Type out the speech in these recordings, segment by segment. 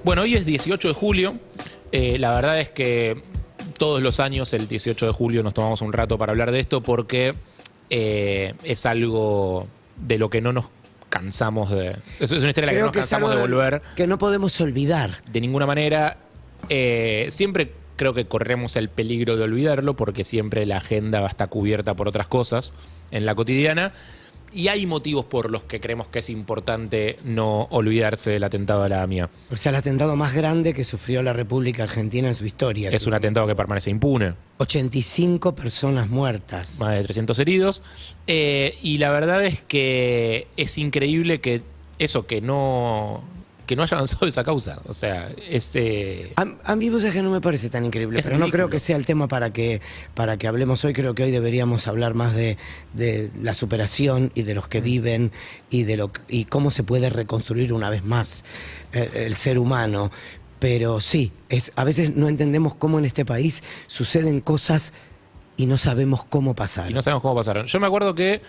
Bueno, hoy es 18 de julio. La verdad es que todos los años, el 18 de julio, nos tomamos un rato para hablar de esto porque es algo de lo que no nos cansamos de... Es una historia de la que no nos cansamos de volver. Que no podemos olvidar. De ninguna manera. Siempre creo que corremos el peligro de olvidarlo porque siempre la agenda va a estar cubierta por otras cosas en la cotidiana. Y hay motivos por los que creemos que es importante no olvidarse del atentado a la AMIA. O sea, el atentado más grande que sufrió la República Argentina en su historia. Es un atentado que permanece impune. 85 personas muertas. Más de 300 heridos. Y la verdad es que es increíble que eso, que no haya avanzado esa causa. O sea, A mí vos es que no me parece tan increíble, pero ridículo. no creo que sea el tema para que hablemos hoy. Creo que hoy deberíamos hablar más de la superación y de los que viven y cómo se puede reconstruir una vez más el ser humano. Pero sí, a veces no entendemos cómo en este país suceden cosas y no sabemos cómo pasar. Y no sabemos cómo pasaron. Yo me acuerdo que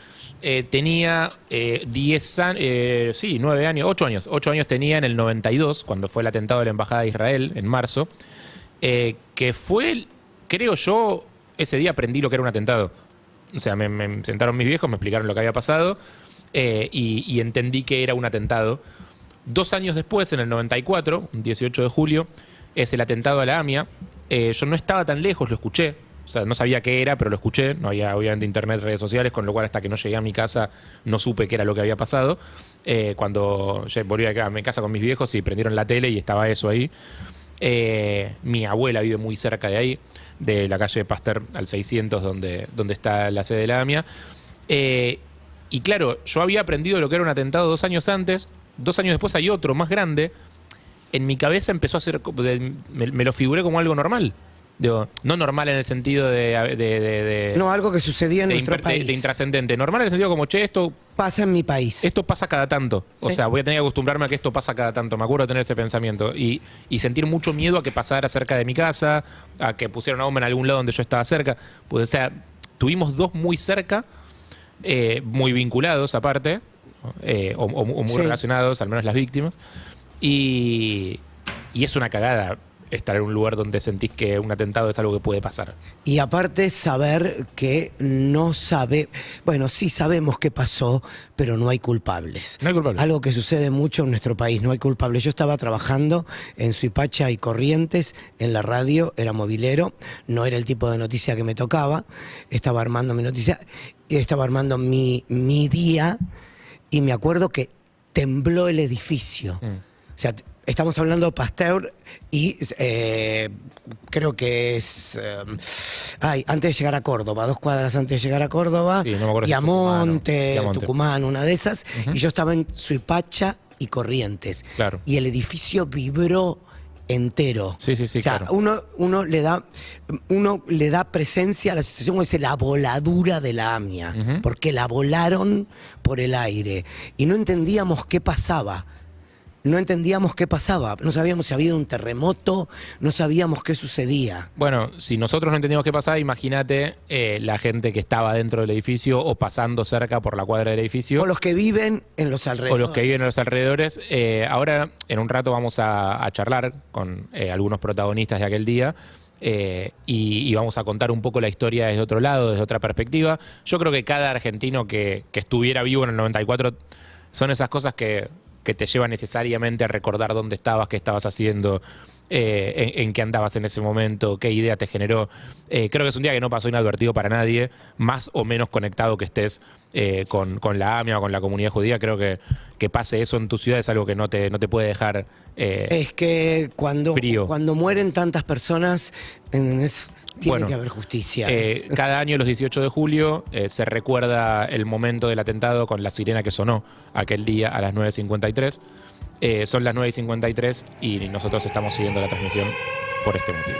tenía 10 años, 9 años, 8 años. 8 años tenía en el 92, cuando fue el atentado de la Embajada de Israel, en marzo, que fue, creo yo, ese día aprendí lo que era un atentado. O sea, me sentaron mis viejos, me explicaron lo que había pasado y entendí que era un atentado. 2 años después, en el 94, 18 de julio, es el atentado a la AMIA. Yo no estaba tan lejos, lo escuché. O sea, no sabía qué era, pero lo escuché. No había, obviamente, internet, redes sociales, con lo cual hasta que no llegué a mi casa no supe qué era lo que había pasado. Cuando volví a mi casa con mis viejos y prendieron la tele y estaba eso ahí. Mi abuela vive muy cerca de ahí, de la calle Pasteur al 600, donde está la sede de la AMIA. Y claro, yo había aprendido lo que era un atentado 2 años antes. 2 años después hay otro más grande. En mi cabeza empezó a ser... Me lo figuré como algo normal. Digo, no normal en el sentido no, algo que sucedía en nuestro país. De intrascendente. Normal en el sentido como, che, esto pasa en mi país. Esto pasa cada tanto. O sea, voy a tener que acostumbrarme a que esto pasa cada tanto. Me acuerdo de tener ese pensamiento. Y sentir mucho miedo a que pasara cerca de mi casa, a que pusieran una bomba en algún lado donde yo estaba cerca. Pues, o sea, tuvimos 2 muy cerca, muy vinculados aparte, o muy relacionados, al menos las víctimas. Y es una cagada estar en un lugar donde sentís que un atentado es algo que puede pasar. Y aparte saber que bueno, sí sabemos qué pasó, pero no hay culpables. No hay culpables. Algo que sucede mucho en nuestro país, no hay culpables. Yo estaba trabajando en Suipacha y Corrientes, en la radio, era movilero, no era el tipo de noticia que me tocaba, estaba armando mi noticia, estaba armando mi día, y me acuerdo que tembló el edificio. O sea, estamos hablando de Pasteur y creo que es antes de llegar a Córdoba, 2 cuadras antes de llegar a Córdoba, sí, no me acuerdo, Piamonte, Tucumán, una de esas, y yo estaba en Suipacha y Corrientes. Claro. Y el edificio vibró entero. Sí, O sea, claro. uno le da presencia a la situación, como dice, la voladura de la AMIA, porque la volaron por el aire y no entendíamos qué pasaba. No entendíamos qué pasaba, no sabíamos si había un terremoto, no sabíamos qué sucedía. Bueno, si nosotros no entendíamos qué pasaba, imagínate la gente que estaba dentro del edificio o pasando cerca por la cuadra del edificio. O los que viven en los alrededores. O los que viven en los alrededores. Ahora, en un rato, vamos a charlar con algunos protagonistas de aquel día y vamos a contar un poco la historia desde otro lado, desde otra perspectiva. Yo creo que cada argentino que estuviera vivo en el 94 son esas cosas que te lleva necesariamente a recordar dónde estabas, qué estabas haciendo, en qué andabas en ese momento, qué idea te generó. Creo que es un día que no pasó inadvertido para nadie, más o menos conectado que estés con la AMIA o con la comunidad judía. Creo que pase eso en tu ciudad es algo que no te puede dejar es que frío. Cuando mueren tantas personas, tiene que haber justicia. Cada año, los 18 de julio, se recuerda el momento del atentado con la sirena que sonó aquel día a las 9:53. Son las 9:53 y nosotros estamos siguiendo la transmisión por este motivo.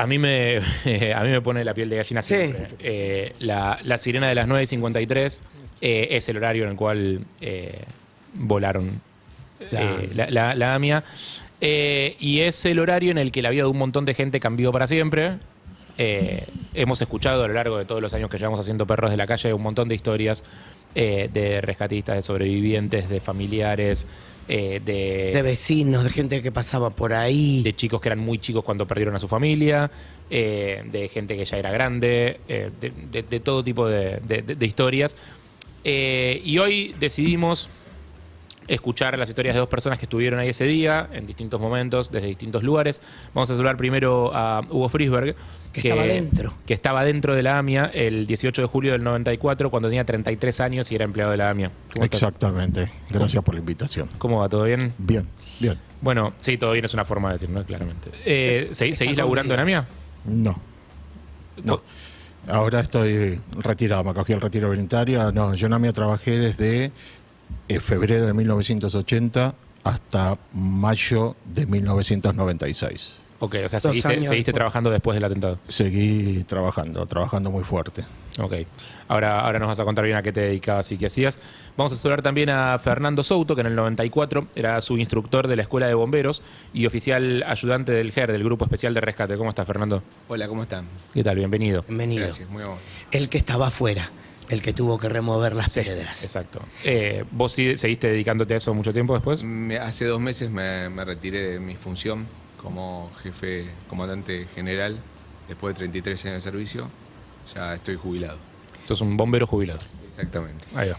A mí me, a mí me pone la piel de gallina Sí. siempre. La sirena de las 9:53 es el horario en el cual volaron la AMIA. Y es el horario en el que la vida de un montón de gente cambió para siempre. Hemos escuchado a lo largo de todos los años que llevamos haciendo Perros de la Calle un montón de historias de rescatistas, de sobrevivientes, de familiares, De vecinos, de gente que pasaba por ahí. de chicos que eran muy chicos cuando perdieron a su familia, de gente que ya era grande, de todo tipo de historias. Y hoy decidimos escuchar las historias de dos personas que estuvieron ahí ese día, en distintos momentos, desde distintos lugares. Vamos a saludar primero a Hugo Frisberg, Que estaba dentro. que estaba dentro de la AMIA el 18 de julio del 94, cuando tenía 33 años y era empleado de la AMIA. ¿Cómo estás? Exactamente. Gracias por la invitación. ¿Cómo va? ¿Todo bien? Bien, bien. Bueno, sí, todo bien es una forma de decir, ¿no? Claramente. ¿Seguís laburando en AMIA? No. No. Ahora estoy retirado, me cogí el retiro voluntario. No, yo en AMIA trabajé desde febrero de 1980 hasta mayo de 1996. Ok, o sea, 2 años seguiste después. trabajando después del atentado. Seguí trabajando muy fuerte. Ok. Ahora nos vas a contar bien a qué te dedicabas y qué hacías. Vamos a saludar también a Fernando Souto, que en el 94 era su instructor de la Escuela de Bomberos y oficial ayudante del GER, del Grupo Especial de Rescate. ¿Cómo estás, Fernando? Hola, ¿cómo están? ¿Qué tal? Bienvenido. Bienvenido. Gracias, muy amable. El que estaba afuera, el que tuvo que remover las piedras. Exacto. ¿Vos seguiste dedicándote a eso mucho tiempo después? Hace 2 meses me retiré de mi función como jefe, comandante general, después de 33 años de servicio. Ya estoy jubilado. Sos un bombero jubilado. Exactamente. Ahí va.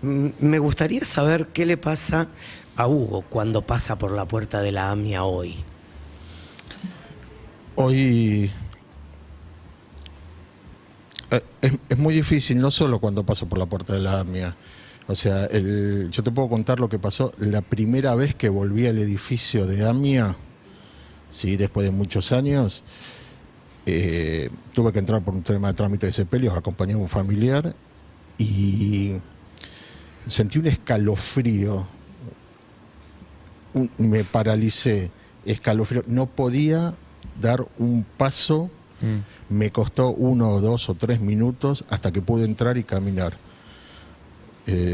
Me gustaría saber qué le pasa a Hugo cuando pasa por la puerta de la AMIA hoy. Hoy es muy difícil, no solo cuando paso por la puerta de la AMIA. O sea, yo te puedo contar lo que pasó la primera vez que volví al edificio de AMIA, sí, después de muchos años. Tuve que entrar por un tema de trámite de sepelios, acompañé a un familiar y sentí un escalofrío, me paralicé, escalofrío, no podía dar un paso, me costó 1 o 2 o 3 minutos hasta que pude entrar y caminar.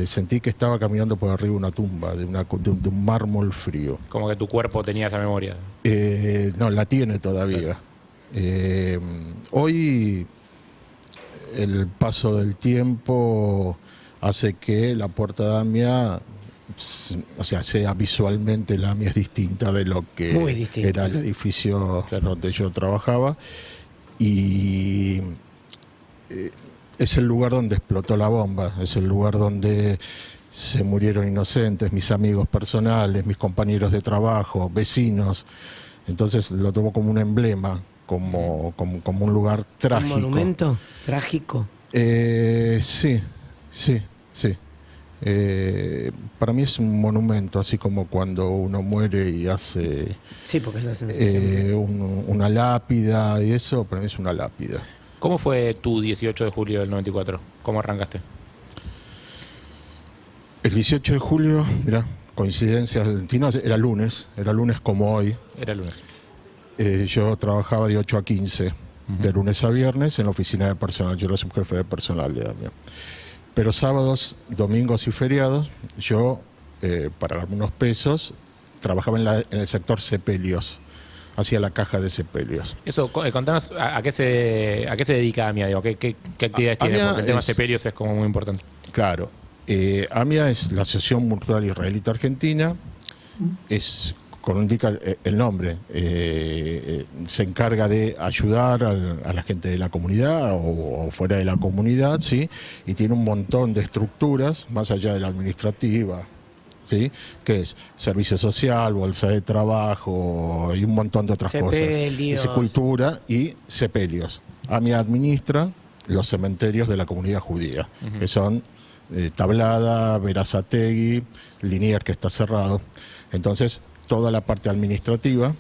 Sentí que estaba caminando por arriba de una tumba, de un mármol frío. Como que tu cuerpo tenía esa memoria. No, la tiene todavía. Hoy el paso del tiempo hace que la puerta de AMIA, o sea, sea visualmente la AMIA es distinta de lo que Muy distinta. era el edificio Claro. donde yo trabajaba. Y es el lugar donde explotó la bomba, es el lugar donde se murieron inocentes, mis amigos personales, mis compañeros de trabajo, vecinos. Entonces lo tomo como un emblema, como un lugar trágico. ¿Un monumento trágico? Sí. Para mí es un monumento, así como cuando uno muere y hace Sí, porque es la sensación. una lápida y eso, para mí es una lápida. ¿Cómo fue tu 18 de julio del 94? ¿Cómo arrancaste? El 18 de julio, mira, coincidencia, era lunes como hoy. Era el lunes. Yo trabajaba de 8 a 15, de lunes a viernes, en la oficina de personal. Yo era subjefe de personal de AMIA. Pero sábados, domingos y feriados, yo, para algunos pesos, trabajaba en el sector sepelios. Hacía la caja de sepelios. Eso, contanos a qué se dedica AMIA, digo, qué actividades tiene, AMIA porque el tema es- sepelios es como muy importante. Claro. AMIA es la Asociación Mutual Israelita Argentina. Es, como indica el nombre, se encarga de ayudar a la gente de la comunidad o fuera de la comunidad, ¿sí? Y tiene un montón de estructuras, más allá de la administrativa, ¿sí? Que es servicio social, bolsa de trabajo y un montón de otras Sepelios. cosas. Dice cultura y sepelios. AMIA administra los cementerios de la comunidad judía, que son Tablada, Berazategui, Liniers, que está cerrado. Entonces, toda la parte administrativa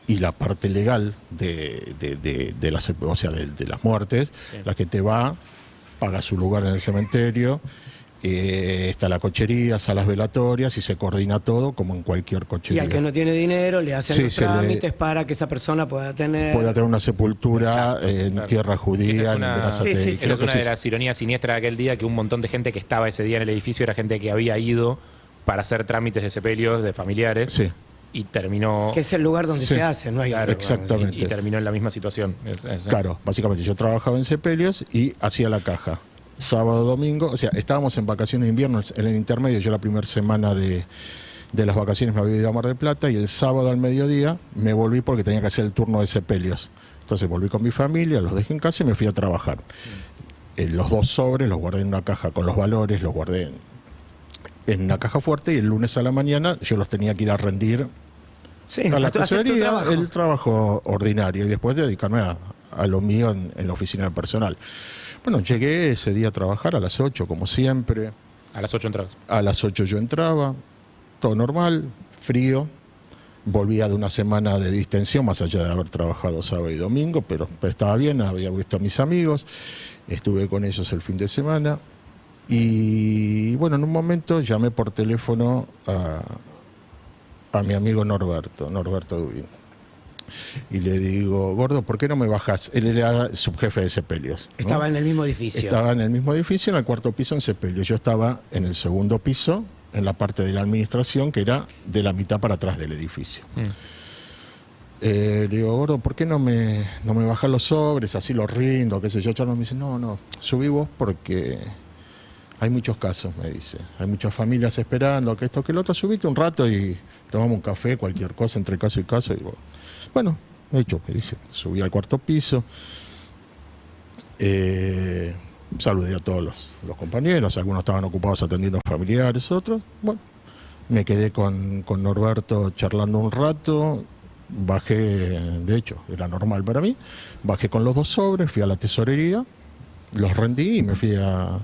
y la parte legal de las, o sea, de las muertes, Sí. la gente va, paga su lugar en el cementerio está la cochería, salas velatorias y se coordina todo como en cualquier Y cochería. al que no tiene dinero le hacen Sí, los se le- trámites para que esa persona pueda tener... una sepultura Exacto, en claro. tierra Esa judía, es en una, Berazategui. Sí, sí, sí. esa es una de las ironías siniestras de aquel día, que un montón de gente que estaba ese día en el edificio era gente que había ido para hacer trámites de sepelios de familiares Sí. y terminó... Que es el lugar donde Sí. se hace, no hay Claro, otro lugar. exactamente. y terminó en la misma situación. Claro, básicamente yo trabajaba en sepelios y hacía la caja. Sábado, domingo, o sea, estábamos en vacaciones de invierno, en el intermedio, yo la primera semana de las vacaciones me había ido a Mar del Plata y el sábado al mediodía me volví porque tenía que hacer el turno de sepelios. Entonces volví con mi familia, los dejé en casa y me fui a trabajar. Los 2 sobres los guardé en una caja con los valores, los guardé en una caja fuerte y el lunes a la mañana yo los tenía que ir a rendir Sí, a la hacer tu tesorería, trabajo. el trabajo ordinario y después dedicarme a lo mío en la oficina de personal. Bueno, llegué ese día a trabajar a las 8, como siempre. A las 8 entradas. A las 8 yo entraba, todo normal, frío. Volvía de una semana de distensión, más allá de haber trabajado sábado y domingo, pero estaba bien, había visto a mis amigos, estuve con ellos el fin de semana. Y bueno, en un momento llamé por teléfono a mi amigo Norberto Dubín. Y le digo, gordo, ¿por qué no me bajas? Él era subjefe de sepelios, ¿no? Estaba en el mismo edificio. Estaba en el mismo edificio, en el 4.º piso en sepelios. Yo estaba en el 2.º piso, en la parte de la administración, que era de la mitad para atrás del edificio. Le digo, gordo, ¿por qué no me bajas los sobres? Así los rindo, qué sé yo. Charlos me dice, no, subí vos porque hay muchos casos, me dice. Hay muchas familias esperando, que esto, que lo otro. Subite un rato y tomamos un café, cualquier cosa, entre caso y caso. Y bueno, de hecho, me dice, subí al 4.º piso. Saludé a todos los compañeros, algunos estaban ocupados atendiendo familiares, otros. Bueno, me quedé con Norberto charlando un rato, bajé, de hecho, era normal para mí, bajé con los 2 sobres, fui a la tesorería, los rendí y me fui a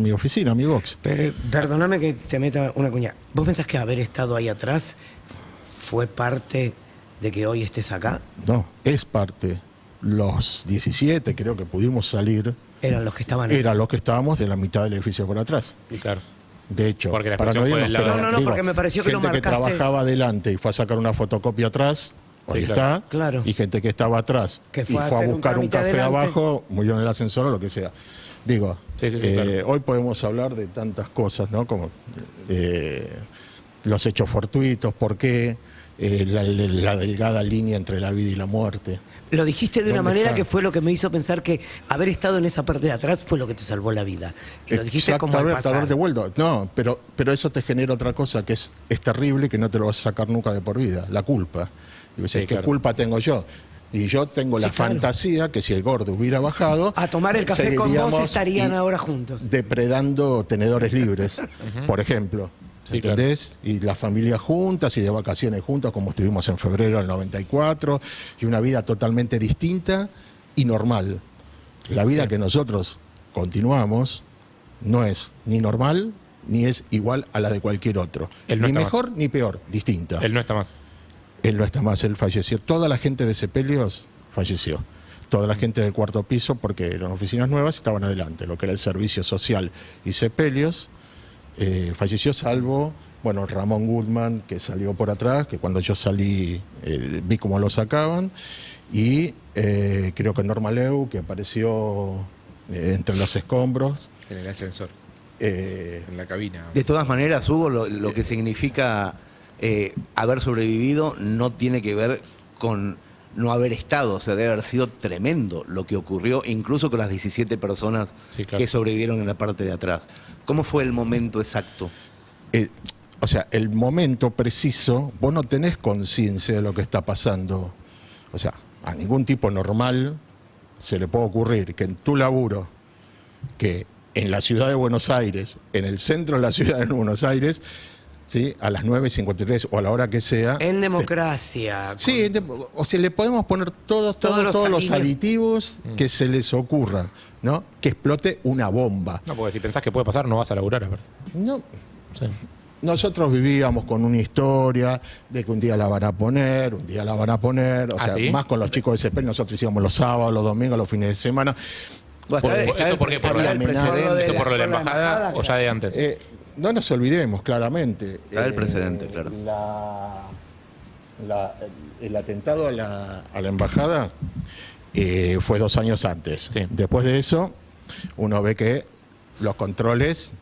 mi oficina, a mi box. Pero, perdóname que te meta una cuña. ¿Vos pensás que haber estado ahí atrás fue parte de que hoy estés acá? No, es parte. Los 17 creo que pudimos salir, Eran los que estaban ahí. era los que estábamos de la mitad del edificio por atrás. Claro. De hecho, Porque la para no explosión fue irnos, del lado pero de- No, porque me pareció que lo gente que marcaste. trabajaba adelante y fue a sacar una fotocopia atrás, ahí claro. está, Claro. y gente que estaba atrás Que y fue a fue a hacer un buscar un trámite café adelante. abajo, murió en el ascensor o lo que sea. Digo, Sí, claro. hoy podemos hablar de tantas cosas, ¿no? Como los hechos fortuitos, por qué, la delgada línea entre la vida y la muerte. Lo dijiste de una ¿Dónde manera está? que fue lo que me hizo pensar que haber estado en esa parte de atrás fue lo que te salvó la vida. Y lo dijiste como al Exactamente, pasar. haberte vuelto. No, pero eso te genera otra cosa que es terrible y que no te lo vas a sacar nunca de por vida, la culpa. Y dices, Sí, ¿qué claro. culpa tengo yo? Y yo tengo Sí, la claro. fantasía que si el gordo hubiera bajado... A tomar el café con vos seguiríamos estarían ahora juntos. depredando tenedores libres, por ejemplo. Sí, ¿Entendés? Y las familias juntas y de vacaciones juntas, como estuvimos en febrero del 94, y una vida totalmente distinta y normal. La vida que nosotros continuamos no es ni normal ni es igual a la de cualquier otro. Él no Ni está mejor ni peor, distinta. Él no está más. Él no está más, él falleció. Toda la gente de sepelios falleció. Toda la gente del 4.º piso, porque eran oficinas nuevas, estaban adelante. Lo que era el servicio social y sepelios, falleció salvo, bueno, Ramón Goodman, que salió por atrás, que cuando yo salí vi cómo lo sacaban, y creo que Norma Leu, que apareció entre los escombros. En el ascensor, Eh, en la cabina. De todas maneras, Hugo, lo que significa haber sobrevivido no tiene que ver con no haber estado. O sea, debe haber sido tremendo lo que ocurrió, incluso con las 17 personas Sí, claro. que sobrevivieron en la parte de atrás. ¿Cómo fue el momento exacto? O sea, el momento preciso, vos no tenés conciencia de lo que está pasando. O sea, a ningún tipo normal se le puede ocurrir que en tu laburo, que en la ciudad de Buenos Aires, en el centro de la ciudad de Buenos Aires, ¿sí? A las 9:53 o a la hora que sea. En democracia. Sí, o sea, le podemos poner todos los aditivos que se les ocurra, ¿no? Que explote una bomba. No, porque si pensás que puede pasar, no vas a laburar. No, Sí. nosotros vivíamos con una historia de que un día la van a poner, un día la van a poner, o ¿Ah, sea, sí? más con los chicos de CP, nosotros íbamos los sábados, los domingos, los fines de semana. Bueno, ¿Eso por qué? ¿Por está el el precedente. ¿Eso por lo de la Por la embajada embajada, o ya de antes? No nos olvidemos, claramente. Está el precedente, claro. El atentado a la embajada fue 2 años antes. Sí. Después de eso, uno ve que los controles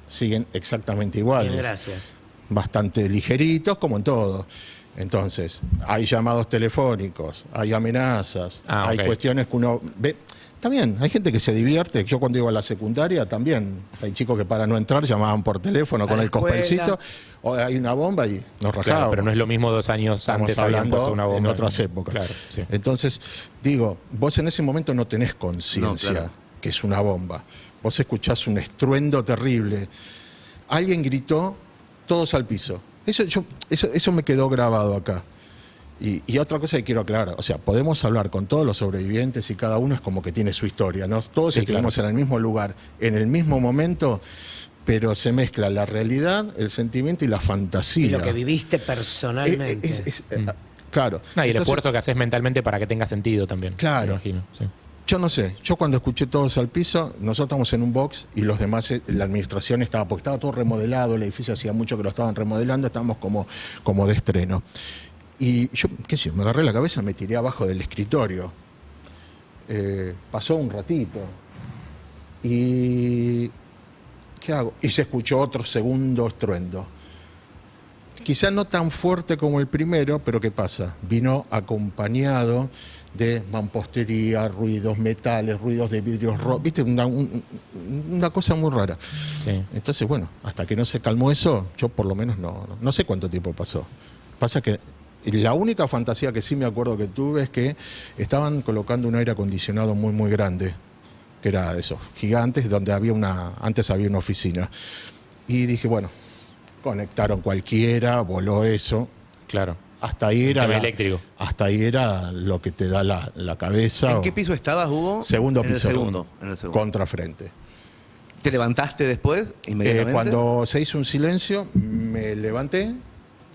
siguen exactamente iguales. Bien, gracias. Bastante ligeritos, como en todo. Entonces, hay llamados telefónicos, hay amenazas, hay ok. cuestiones que uno ve. También, hay gente que se divierte. Yo cuando iba a la secundaria también, hay chicos que para no entrar llamaban por teléfono con la el escuela. cospelcito, o hay una bomba y nos rajábamos. Claro, pero no es lo mismo 2 años Estamos antes habían hablando puesto una bomba. en otras épocas. Claro, sí. Entonces, digo, vos en ese momento no tenés conciencia No, claro. que es una bomba. Vos escuchás un estruendo terrible. Alguien gritó, todos al piso. Eso me quedó grabado acá. Y otra cosa que quiero aclarar, o sea, podemos hablar con todos los sobrevivientes y cada uno es como que tiene su historia, ¿no? Todos Sí, estuvimos claro. en el mismo lugar, en el mismo momento, pero se mezcla la realidad, el sentimiento y la fantasía. Y lo que viviste personalmente. Claro. No, y el Entonces, esfuerzo que haces mentalmente para que tenga sentido también. Claro. Me imagino, sí. yo no sé, yo cuando escuché todos al piso, nosotros estábamos en un box y los demás, la administración estaba, porque estaba todo remodelado, el edificio hacía mucho que lo estaban remodelando, estábamos como de estreno. Y yo, qué sé yo, me agarré la cabeza, me tiré abajo del escritorio. Pasó un ratito. Y ¿qué hago? Y se escuchó otro segundo estruendo. Quizá no tan fuerte como el primero, pero ¿qué pasa? Vino acompañado de mampostería, ruidos, metales, ruidos de vidrios rotos. ¿Viste? Una cosa muy rara. Sí. Entonces, bueno, hasta que no se calmó eso, yo por lo menos no sé cuánto tiempo pasó. Pasa que la única fantasía que sí me acuerdo que tuve es que estaban colocando un aire acondicionado muy, muy grande, que era de esos gigantes, donde antes había una oficina. Y dije, bueno, conectaron cualquiera, voló eso. Claro. Hasta ahí era Tema eléctrico. hasta ahí era lo que te da la cabeza. ¿En qué piso estabas, Hugo? Segundo En el piso. segundo. En el segundo. Contrafrente. ¿Te levantaste después, inmediatamente? Cuando se hizo un silencio, me levanté,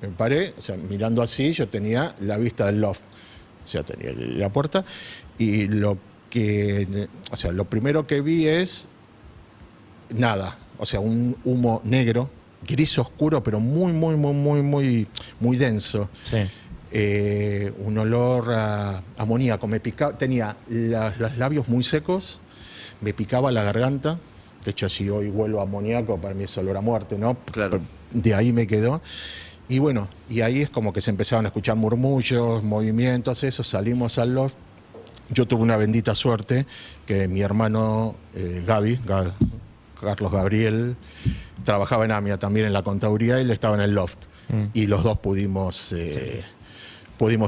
me paré, o sea, mirando así, yo tenía la vista del loft, o sea, tenía la puerta, y lo primero que vi es nada, o sea, un humo negro, gris oscuro, pero muy, muy, muy, muy, muy, muy denso. Sí. Un olor a amoníaco, me picaba, tenía los labios muy secos, me picaba la garganta. De hecho, si hoy huelo a amoníaco, para mí es olor a muerte, ¿no? Claro. De ahí me quedó. Y bueno, y ahí es como que se empezaron a escuchar murmullos, movimientos, eso, salimos al loft. Yo tuve una bendita suerte que mi hermano Carlos Gabriel, trabajaba en AMIA también en la contaduría, y él estaba en el loft. Y los dos pudimos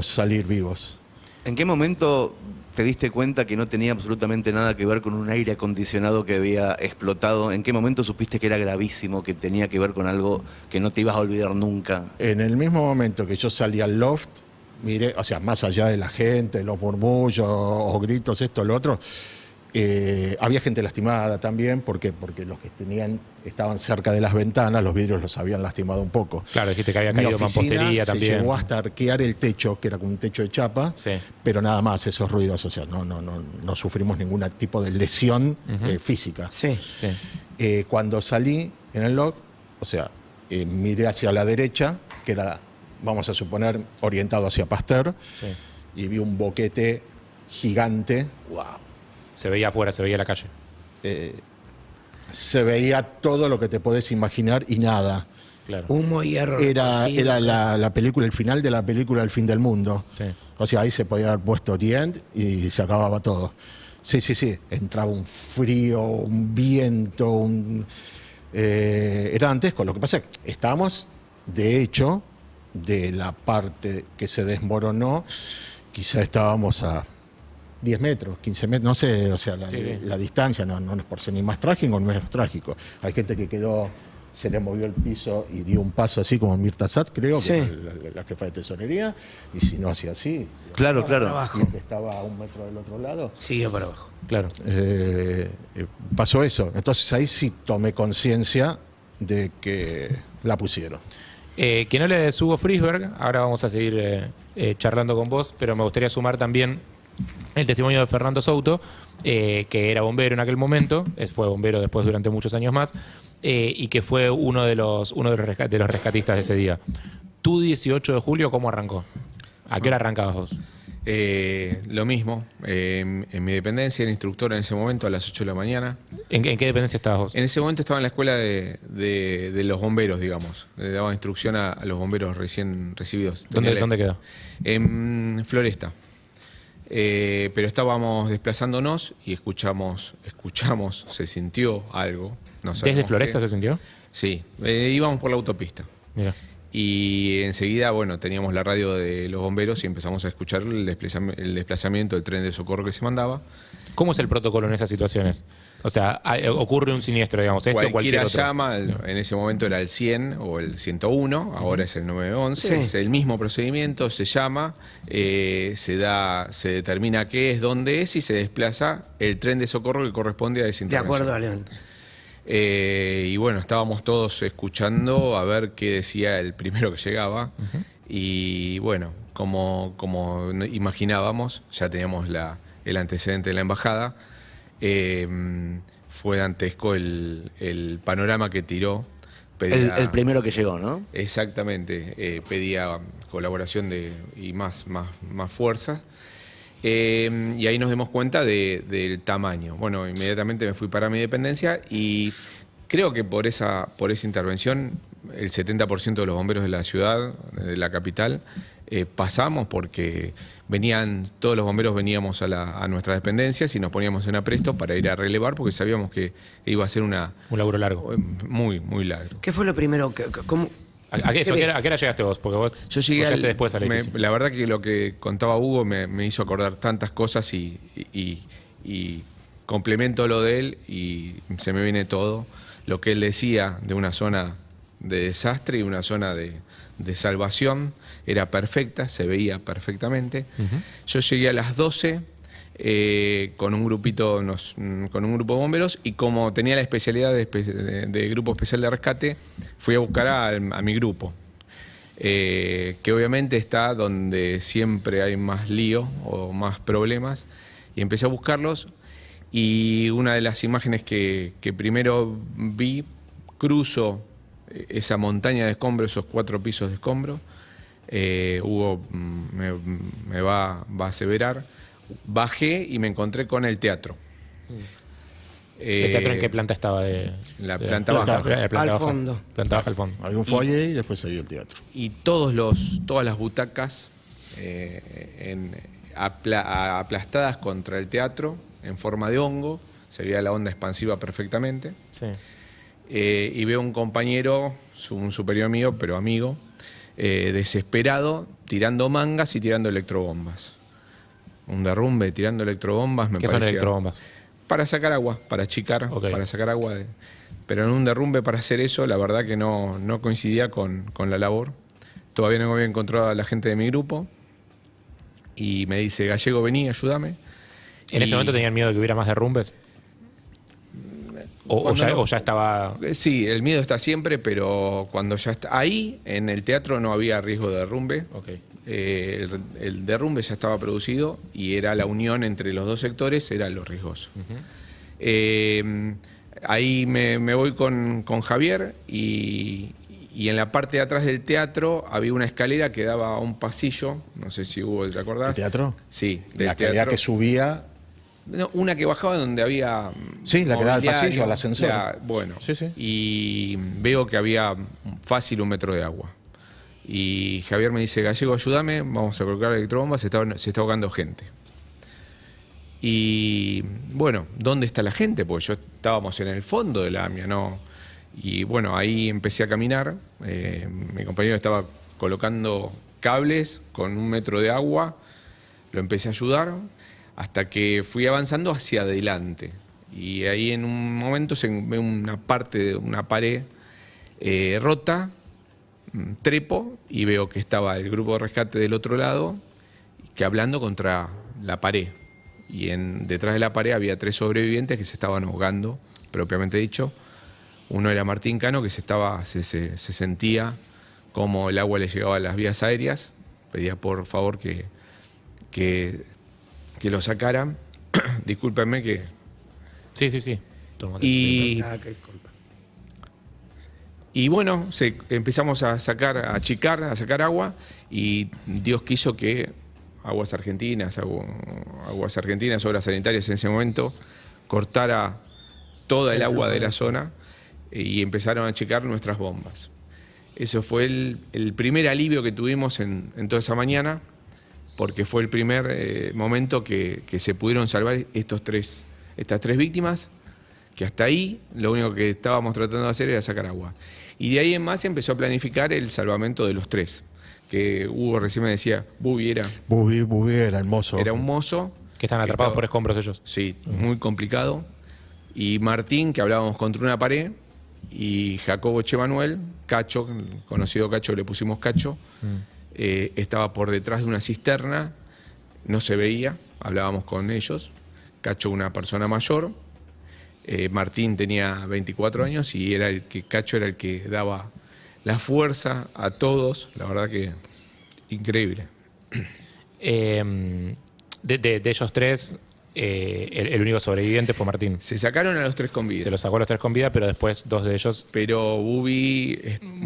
salir vivos. ¿En qué momento te diste cuenta que no tenía absolutamente nada que ver con un aire acondicionado que había explotado? ¿En qué momento supiste que era gravísimo, que tenía que ver con algo que no te ibas a olvidar nunca? En el mismo momento que yo salí al loft, miré, o sea, más allá de la gente, los murmullos o gritos, esto, lo otro, había gente lastimada también, porque los que estaban cerca de las ventanas, los vidrios los habían lastimado un poco. Claro, dijiste que había Mi caído oficina mampostería se también. llegó hasta arquear el techo, que era como un techo de chapa, Sí. pero nada más, esos ruidos, o sea, no sufrimos ningún tipo de lesión física. Sí. Sí. Cuando salí en el loft, o sea, miré hacia la derecha, que era, vamos a suponer, orientado hacia Pasteur, Sí. y vi un boquete gigante. Wow. Se veía afuera, se veía la calle. Se veía todo lo que te podés imaginar y nada. Claro. Humo y hierro. Era cocido. la película, el final de la película El fin del mundo. Sí. O sea, ahí se podía haber puesto The End y se acababa todo. Sí. Entraba un frío, un viento, era dantesco. Lo que pasa es que estábamos, de hecho, de la parte que se desmoronó, quizá estábamos a 10 metros, 15 metros, no sé, o sea, la distancia no es por ser ni más trágico, no es trágico. Hay gente que se le movió el piso y dio un paso así como Mirta Satt, creo, Sí. que era la jefa de tesorería, y si no hacía así, Claro, claro. Abajo. y el que estaba a 1 metro del otro lado, Siguió para abajo. Claro. pasó eso. Entonces ahí sí tomé conciencia de que la pusieron. Que no le Hugo Frisberg, ahora vamos a seguir charlando con vos, pero me gustaría sumar también el testimonio de Fernando Souto, que era bombero en aquel momento, fue bombero después durante muchos años más, y que fue uno de los rescatistas de ese día. ¿Tu 18 de julio cómo arrancó? ¿A qué hora arrancabas vos? Lo mismo, en mi dependencia, era instructor en ese momento a las 8 de la mañana. ¿En qué dependencia estabas vos? En ese momento estaba en la escuela de los bomberos, digamos. Le daba instrucción a los bomberos recién recibidos. ¿Dónde quedó? En Floresta. Pero estábamos desplazándonos y escuchamos, se sintió algo. No ¿Desde sabemos Floresta qué. se sintió? Sí, íbamos por la autopista. Mira. Y enseguida, bueno, teníamos la radio de los bomberos y empezamos a escuchar el desplazamiento del tren de socorro que se mandaba. ¿Cómo es el protocolo en esas situaciones? O sea, ocurre un siniestro, digamos, esto o cualquier otro. Llama, en ese momento era el 100 o el 101, ahora es el 911, Sí. es el mismo procedimiento, se llama, se determina qué es, dónde es y se desplaza el tren de socorro que corresponde a esa De intervención. acuerdo, León. Y bueno, estábamos todos escuchando a ver qué decía el primero que llegaba. Y bueno, como imaginábamos, ya teníamos el antecedente de la embajada. Fue dantesco el panorama que tiró. El primero que llegó, ¿no? Exactamente, pedía colaboración y más fuerza. Y ahí nos dimos cuenta del tamaño. Bueno, inmediatamente me fui para mi dependencia y creo que por esa intervención el 70% de los bomberos de la ciudad, de la capital, pasamos porque todos los bomberos veníamos a nuestras dependencias y nos poníamos en apresto para ir a relevar porque sabíamos que iba a ser Un laburo largo. muy, muy largo. ¿Qué fue lo primero? ¿Cómo? ¿A qué ves? hora llegaste vos? Porque vos Yo llegué llegaste después al edificio. la verdad que lo que contaba Hugo me hizo acordar tantas cosas y complemento lo de él y se me viene todo. Lo que él decía de una zona de desastre y una zona de salvación era perfecta, se veía perfectamente. Yo llegué a las 12 con un grupo de bomberos y como tenía la especialidad de grupo especial de rescate, fui a buscar a mi grupo, que obviamente está donde siempre hay más lío o más problemas, y empecé a buscarlos y una de las imágenes que primero vi, cruzo esa montaña de escombros, esos 4 pisos de escombros. Hugo me va a aseverar. Bajé y me encontré con el teatro. ¿El teatro en qué planta estaba? La planta baja. La planta Al baja. fondo. Planta baja al fondo. Había un foyer y después seguía el teatro. Y todas las butacas aplastadas contra el teatro en forma de hongo. Se veía la onda expansiva perfectamente. Sí. Y veo un compañero, un superior mío, pero amigo, desesperado, tirando mangas y tirando electrobombas. Un derrumbe tirando electrobombas me ¿Qué parecía. son electrobombas? Para sacar agua, para achicar, Ok. para sacar agua. Pero en un derrumbe para hacer eso, la verdad que no coincidía con la labor. Todavía no me había encontrado a la gente de mi grupo. Y me dice, Gallego, vení, ayúdame. ¿En ese Y- momento tenían miedo de que hubiera más derrumbes? ¿O ya estaba...? Sí, el miedo está siempre, pero cuando ya está ahí, en el teatro no había riesgo de derrumbe. Ok. El derrumbe ya estaba producido y era la unión entre los dos sectores, era lo riesgoso. Ahí me voy con Javier y en la parte de atrás del teatro había una escalera que daba a un pasillo, no sé si hubo, ¿te acordás? ¿El teatro? Sí, del La calidad teatro. que subía. No, una que bajaba donde había... Sí, la que daba al mobiliario, pasillo, al ascensor. Bueno, Sí, sí. y veo que había fácil 1 metro de agua. Y Javier me dice, Gallego, ayúdame, vamos a colocar electrobombas, se está ahogando gente. Y bueno, ¿dónde está la gente? Porque estábamos en el fondo de la AMIA, ¿no? Y bueno, ahí empecé a caminar. Mi compañero estaba colocando cables con 1 metro de agua. Lo empecé a ayudar hasta que fui avanzando hacia adelante. Y ahí en un momento se ve una parte de una pared rota, trepo, y veo que estaba el grupo de rescate del otro lado, que hablando contra la pared. Y detrás de la pared había 3 sobrevivientes que se estaban ahogando, propiamente dicho. Uno era Martín Cano, que se sentía como el agua le llegaba a las vías aéreas. Pedía por favor que que lo sacaran. Discúlpenme que... Sí, sí, sí. Tómate. Y, Ah, qué culpa. y bueno, empezamos a sacar agua, y Dios quiso que Aguas Argentinas, Obras Sanitarias en ese momento, cortara toda el agua de la zona y empezaron a checar nuestras bombas. Eso fue el primer alivio que tuvimos en toda esa mañana, porque fue el primer momento que se pudieron salvar estas tres víctimas, que hasta ahí lo único que estábamos tratando de hacer era sacar agua. Y de ahí en más se empezó a planificar el salvamento de los tres, que Hugo recién me decía, Bubi era era el mozo. un mozo. Que están atrapados por escombros ellos. Sí, muy complicado. Y Martín, que hablábamos contra una pared, y Jacobo Echemanuel, Cacho, el conocido Cacho, le pusimos Cacho, estaba por detrás de una cisterna, no se veía, hablábamos con ellos. Cacho, una persona mayor, Martín tenía 24 años y Cacho era el que daba la fuerza a todos, la verdad que increíble. De ellos tres, el único sobreviviente fue Martín. Se sacaron a los tres con vida. Se los sacó a los tres con vida, pero después dos de ellos... Pero Bubi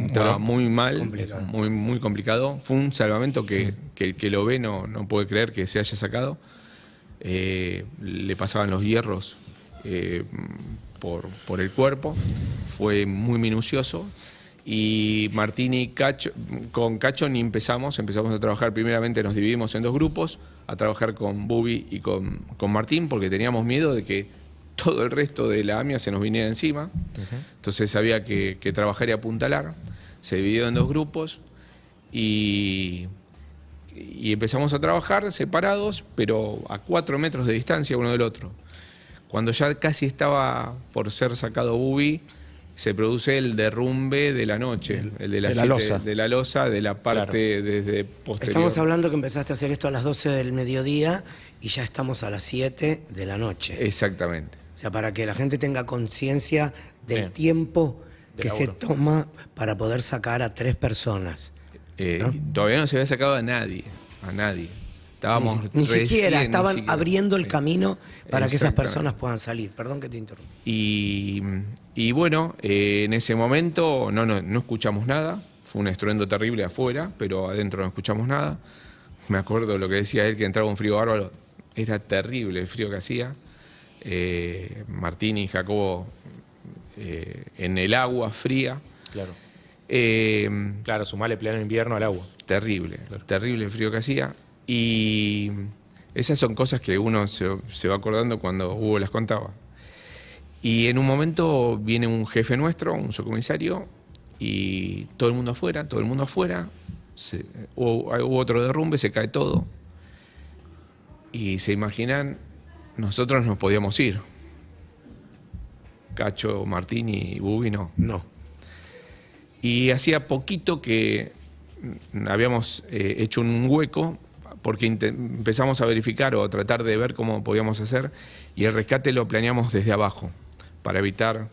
estaba muy mal, complicado. muy complicado. Fue un salvamento que el que lo ve no puede creer que se haya sacado. Le pasaban los hierros por el cuerpo. Fue muy minucioso. Y Martín y Cacho, con Cacho ni empezamos a trabajar. Primeramente nos dividimos en dos grupos, a trabajar con Bubi y con Martín, porque teníamos miedo de que todo el resto de la AMIA se nos viniera encima. Entonces había que trabajar y apuntalar. Se dividió en dos grupos y empezamos a trabajar separados, pero a 4 metros de distancia uno del otro. Cuando ya casi estaba por ser sacado Bubi, se produce el derrumbe de la noche, el de la losa, de la parte desde posterior. Estamos hablando que empezaste a hacer esto a las 12 del mediodía y ya estamos a las 7 de la noche. Exactamente. O sea, para que la gente tenga conciencia del Sí. tiempo De que se laburo. toma para poder sacar a 3 personas. ¿No? Todavía no se había sacado a nadie. Estábamos Ni recién, siquiera, estaban siquiera. abriendo el Sí. camino para que esas Exactamente. personas puedan salir. Perdón que te interrumpa. Y bueno, en ese momento no escuchamos nada. Fue un estruendo terrible afuera, pero adentro no escuchamos nada. Me acuerdo lo que decía él, que entraba un frío bárbaro. Era terrible el frío que hacía. Martín y Jacobo en el agua fría. Claro. Eh, Claro, sumale pleno invierno al agua. Terrible, Claro. terrible el frío que hacía. Y esas son cosas que uno se va acordando cuando Hugo las contaba. Y en un momento viene un jefe nuestro, un subcomisario, y todo el mundo afuera. Hubo otro derrumbe, se cae todo. Y se imaginan, nosotros nos podíamos ir. Cacho, Martín y Bubi no. No. Y hacía poquito que habíamos hecho un hueco, porque empezamos a verificar o a tratar de ver cómo podíamos hacer, y el rescate lo planeamos desde abajo, para evitar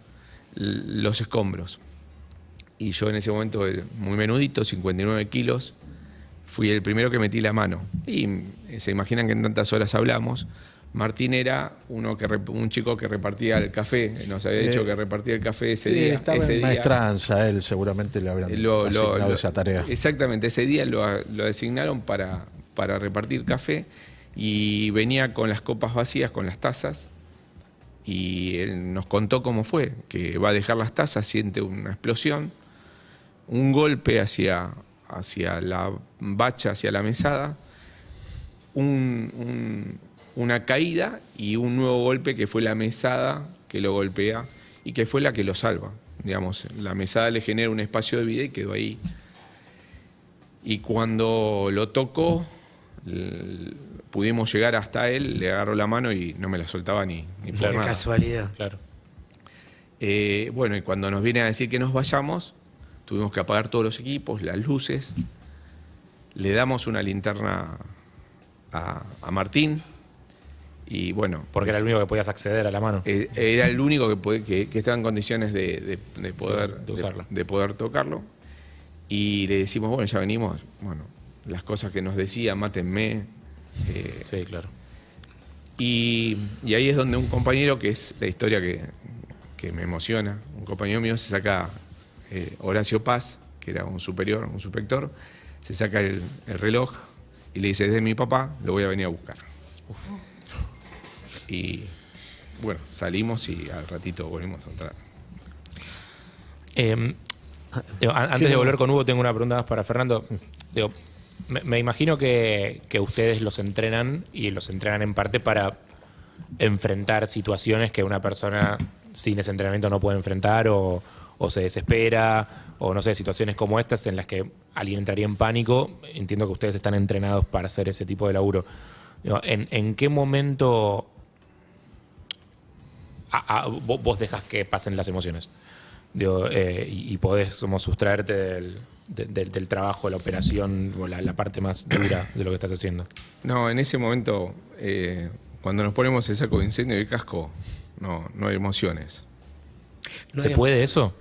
los escombros. Y yo en ese momento, muy menudito, 59 kilos, fui el primero que metí la mano. Y se imaginan que en tantas horas hablamos. Martín era un chico que repartía el café, nos había dicho que repartía el café ese día. Estaba ese en día. maestranza, él seguramente le habrán asignado esa tarea. Exactamente, ese día lo designaron para repartir café, y venía con las copas vacías, con las tazas, y él nos contó cómo fue, que va a dejar las tazas, siente una explosión, un golpe hacia la bacha, hacia la mesada, una caída y un nuevo golpe que fue la mesada que lo golpea y que fue la que lo salva. Digamos, la mesada le genera un espacio de vida y quedó ahí. Y cuando lo tocó, pudimos llegar hasta él, le agarró la mano y no me la soltaba ni por Qué nada. casualidad. Claro. Bueno, y cuando nos viene a decir que nos vayamos, tuvimos que apagar todos los equipos, las luces, le damos una linterna a Martín, y bueno... Porque era el único que podías acceder a la mano. Era el único que estaba en condiciones de poder, De usarla. de poder tocarlo. Y le decimos, bueno, ya venimos, bueno, las cosas que nos decía, mátenme. Sí, claro. Y ahí es donde un compañero, que es la historia que me emociona, un compañero mío se saca, Horacio Paz, que era un superior, un subinspector, se saca el reloj y le dice: es de mi papá, lo voy a venir a buscar. Uf. Y bueno, salimos y al ratito volvimos a entrar. Antes de volver con Hugo, tengo una pregunta más para Fernando. Digo, me imagino que ustedes los entrenan, y los entrenan en parte para enfrentar situaciones que una persona sin ese entrenamiento no puede enfrentar, o se desespera, o no sé, situaciones como estas en las que alguien entraría en pánico. Entiendo que ustedes están entrenados para hacer ese tipo de laburo. Digo, ¿en qué momento vos dejas que pasen las emociones? Digo, y podés como sustraerte del trabajo, la operación, o la parte más dura de lo que estás haciendo. No, en ese momento, cuando nos ponemos el saco de incendio y el casco, no hay emociones. ¿Se puede eso?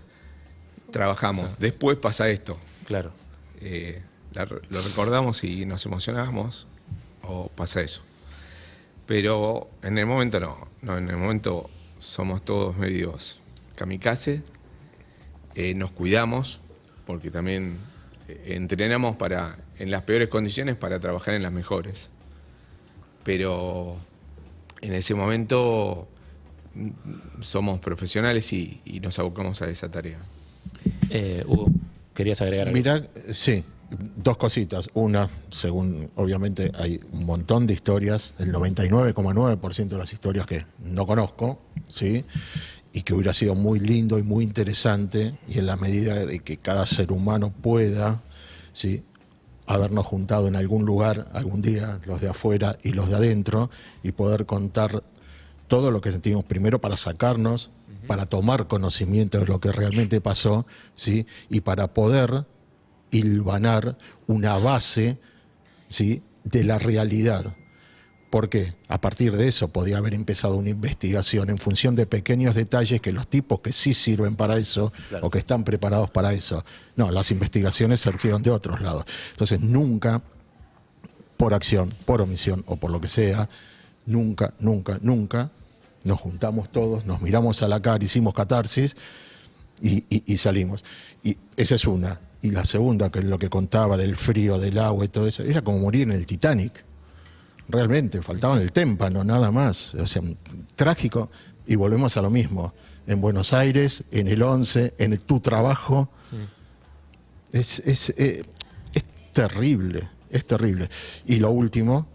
Trabajamos. Después pasa esto. Claro. Lo recordamos y nos emocionamos, o pasa eso. Pero en el momento no, en el momento somos todos medios kamikaze. Nos cuidamos, porque también entrenamos en las peores condiciones para trabajar en las mejores. Pero en ese momento somos profesionales y nos abocamos a esa tarea. Hugo, ¿querías agregar algo? Mirá, sí, dos cositas. Una, según, obviamente, hay un montón de historias, el 99,9% de las historias que no conozco, ¿sí? Y que hubiera sido muy lindo y muy interesante, y en la medida de que cada ser humano pueda, ¿sí?, habernos juntado en algún lugar algún día, los de afuera y los de adentro, y poder contar todo lo que sentimos, primero para sacarnos, para tomar conocimiento de lo que realmente pasó, ¿sí?, y para poder hilvanar una base, ¿sí?, de la realidad. Porque a partir de eso podía haber empezado una investigación en función de pequeños detalles que los tipos que sí sirven para eso, claro, o que están preparados para eso. No, las investigaciones surgieron de otros lados. Entonces nunca, por acción, por omisión o por lo que sea, nunca nos juntamos todos, nos miramos a la cara, hicimos catarsis y salimos. Y esa es una. Y la segunda, que es lo que contaba del frío, del agua y todo eso, era como morir en el Titanic. Realmente, faltaba en el témpano, nada más. O sea, trágico. Y volvemos a lo mismo. En Buenos Aires, en el 11, en tu trabajo. Es terrible, es terrible. Y lo último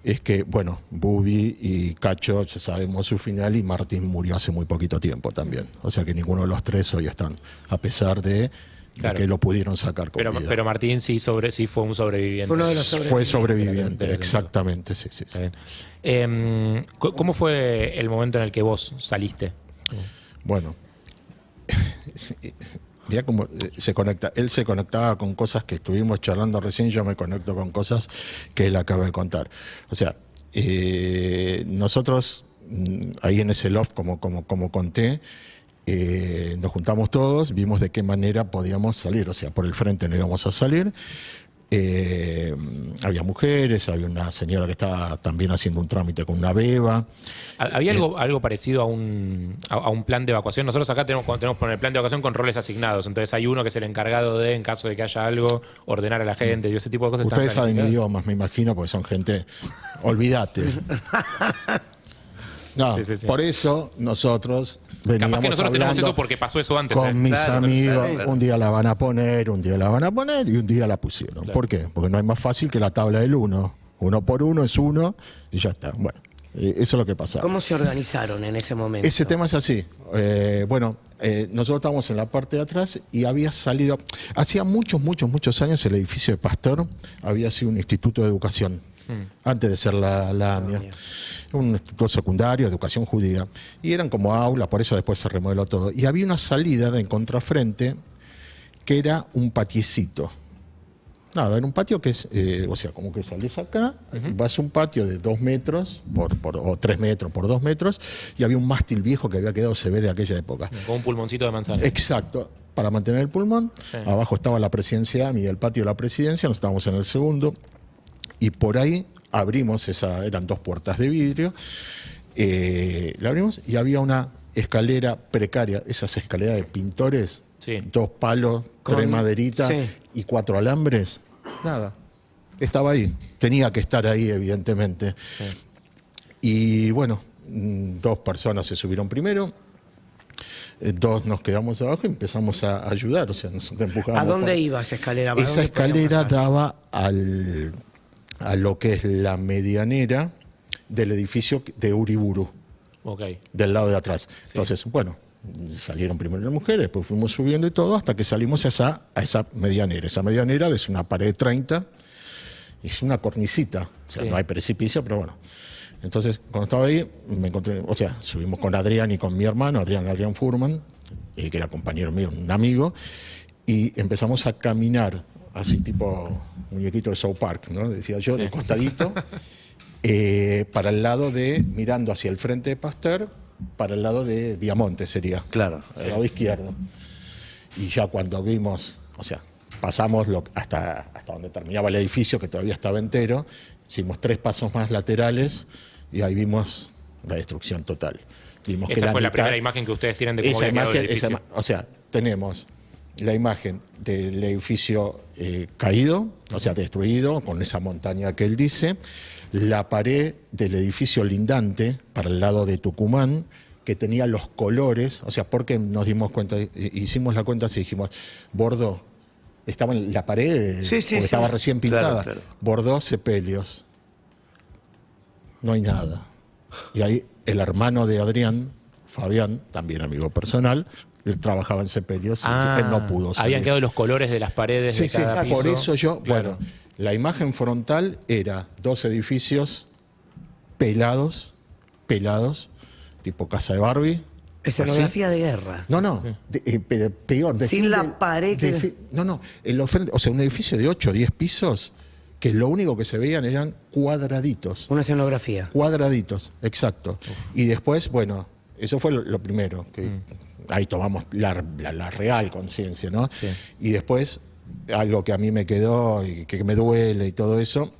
es que, bueno, Bubi y Cacho, ya sabemos su final, y Martín murió hace muy poquito tiempo también. O sea que ninguno de los tres hoy están, a pesar de... Claro, que lo pudieron sacar con vida. Pero Martín sí fue un sobreviviente. Fue uno de los sobrevivientes. Fue sobreviviente, exactamente, sí. Está bien. ¿Cómo fue el momento en el que vos saliste? Bueno, mira cómo se conecta. Él se conectaba con cosas que estuvimos charlando recién, yo me conecto con cosas que él acaba de contar. O sea, nosotros, ahí en ese loft, como conté, nos juntamos todos, vimos de qué manera podíamos salir, o sea, por el frente no íbamos a salir. Había mujeres, había una señora que estaba también haciendo un trámite con una beba. ¿Había algo parecido a un plan de evacuación? Nosotros acá tenemos con el plan de evacuación con roles asignados, entonces hay uno que es el encargado de, en caso de que haya algo, ordenar a la gente y ese tipo de cosas. Ustedes saben idiomas, me imagino, porque son gente... Olvídate. No, sí. Por eso nosotros veníamos capaz que nosotros tenemos eso porque pasó eso antes. Con mis amigos, claro. Un día la van a poner, un día la van a poner y un día la pusieron. Claro. ¿Por qué? Porque no es más fácil que la tabla del 1. 1 por 1 es 1 y ya está. Bueno, eso es lo que pasaba. ¿Cómo se organizaron en ese momento? Ese tema es así. Nosotros estábamos en la parte de atrás y había salido... Hacía muchos años el edificio de Pasteur había sido un instituto de educación. Antes de ser la AMIA. Un instituto secundario de educación judía. Y eran como aulas, por eso después se remodeló todo. Y había una salida de contrafrente que era un patiecito. Nada, era un patio que es, o sea, como que salís acá, vas a un patio de 2 metros, o 3 metros por 2 metros, y había un mástil viejo que había quedado, se ve de aquella época. Con un pulmoncito de manzana. Exacto, para mantener el pulmón. Sí. Abajo estaba la presidencia AMI y el patio de la presidencia, nosotros estábamos en el segundo. Y por ahí abrimos eran 2 puertas de vidrio, la abrimos y había una escalera precaria, esas escaleras de pintores, Sí. 2 palos, 3 maderitas sí. y 4 alambres, nada, estaba ahí, tenía que estar ahí evidentemente. Sí. Y bueno, 2 personas se subieron primero, 2 nos quedamos abajo y empezamos a ayudar, o sea, nos empujábamos. ¿A dónde para- iba esa escalera? ¿Para Esa dónde podíamos escalera pasar? daba a lo que es la medianera del edificio de Uriburu, Ok. del lado de atrás. Sí. Entonces, bueno, salieron primero las mujeres, después fuimos subiendo y todo hasta que salimos a esa medianera. Esa medianera es una pared de 30, es una cornicita, o sea, Sí. no hay precipicio, pero bueno. Entonces, cuando estaba ahí, me encontré, o sea, subimos con Adrián y con mi hermano, Adrián Furman, que era compañero mío, un amigo, y empezamos a caminar, así tipo muñequito de South Park, ¿no? Decía yo, Sí. de costadito, para el lado mirando hacia el frente de Pasteur, para el lado de Diamonte sería. Claro. Al lado izquierdo. Y ya cuando vimos, o sea, pasamos hasta donde terminaba el edificio, que todavía estaba entero, hicimos 3 pasos más laterales y ahí vimos la destrucción total. Vimos Esa fue la mitad- primera imagen que ustedes tienen de cómo esa había quedado el imagen, edificio. o sea, tenemos la imagen del edificio caído, o sea, destruido, con esa montaña que él dice, la pared del edificio lindante para el lado de Tucumán, que tenía los colores, o sea, porque nos dimos cuenta, hicimos la cuenta, si dijimos, Bordeaux, estaba en la pared, Sí, sí, porque sí. estaba recién pintada, Claro. Bordeaux, sepelios, no hay nada. Y ahí el hermano de Adrián, Fabián, también amigo personal, él trabajaba en sepelios y él no pudo salir. Habían quedado los colores de las paredes Sí, de sí, cada piso. por eso yo, Claro. bueno, la imagen frontal era 2 edificios pelados, tipo casa de Barbie. Escenografía de guerra. No, pero peor. Sin la pared que- No, o sea, un edificio de 8 o 10 pisos que lo único que se veían eran cuadraditos. Una escenografía. Cuadraditos, exacto. Y después, bueno, eso fue lo primero, que ahí tomamos la real conciencia, ¿no? Sí. Y después, algo que a mí me quedó y que me duele y todo eso,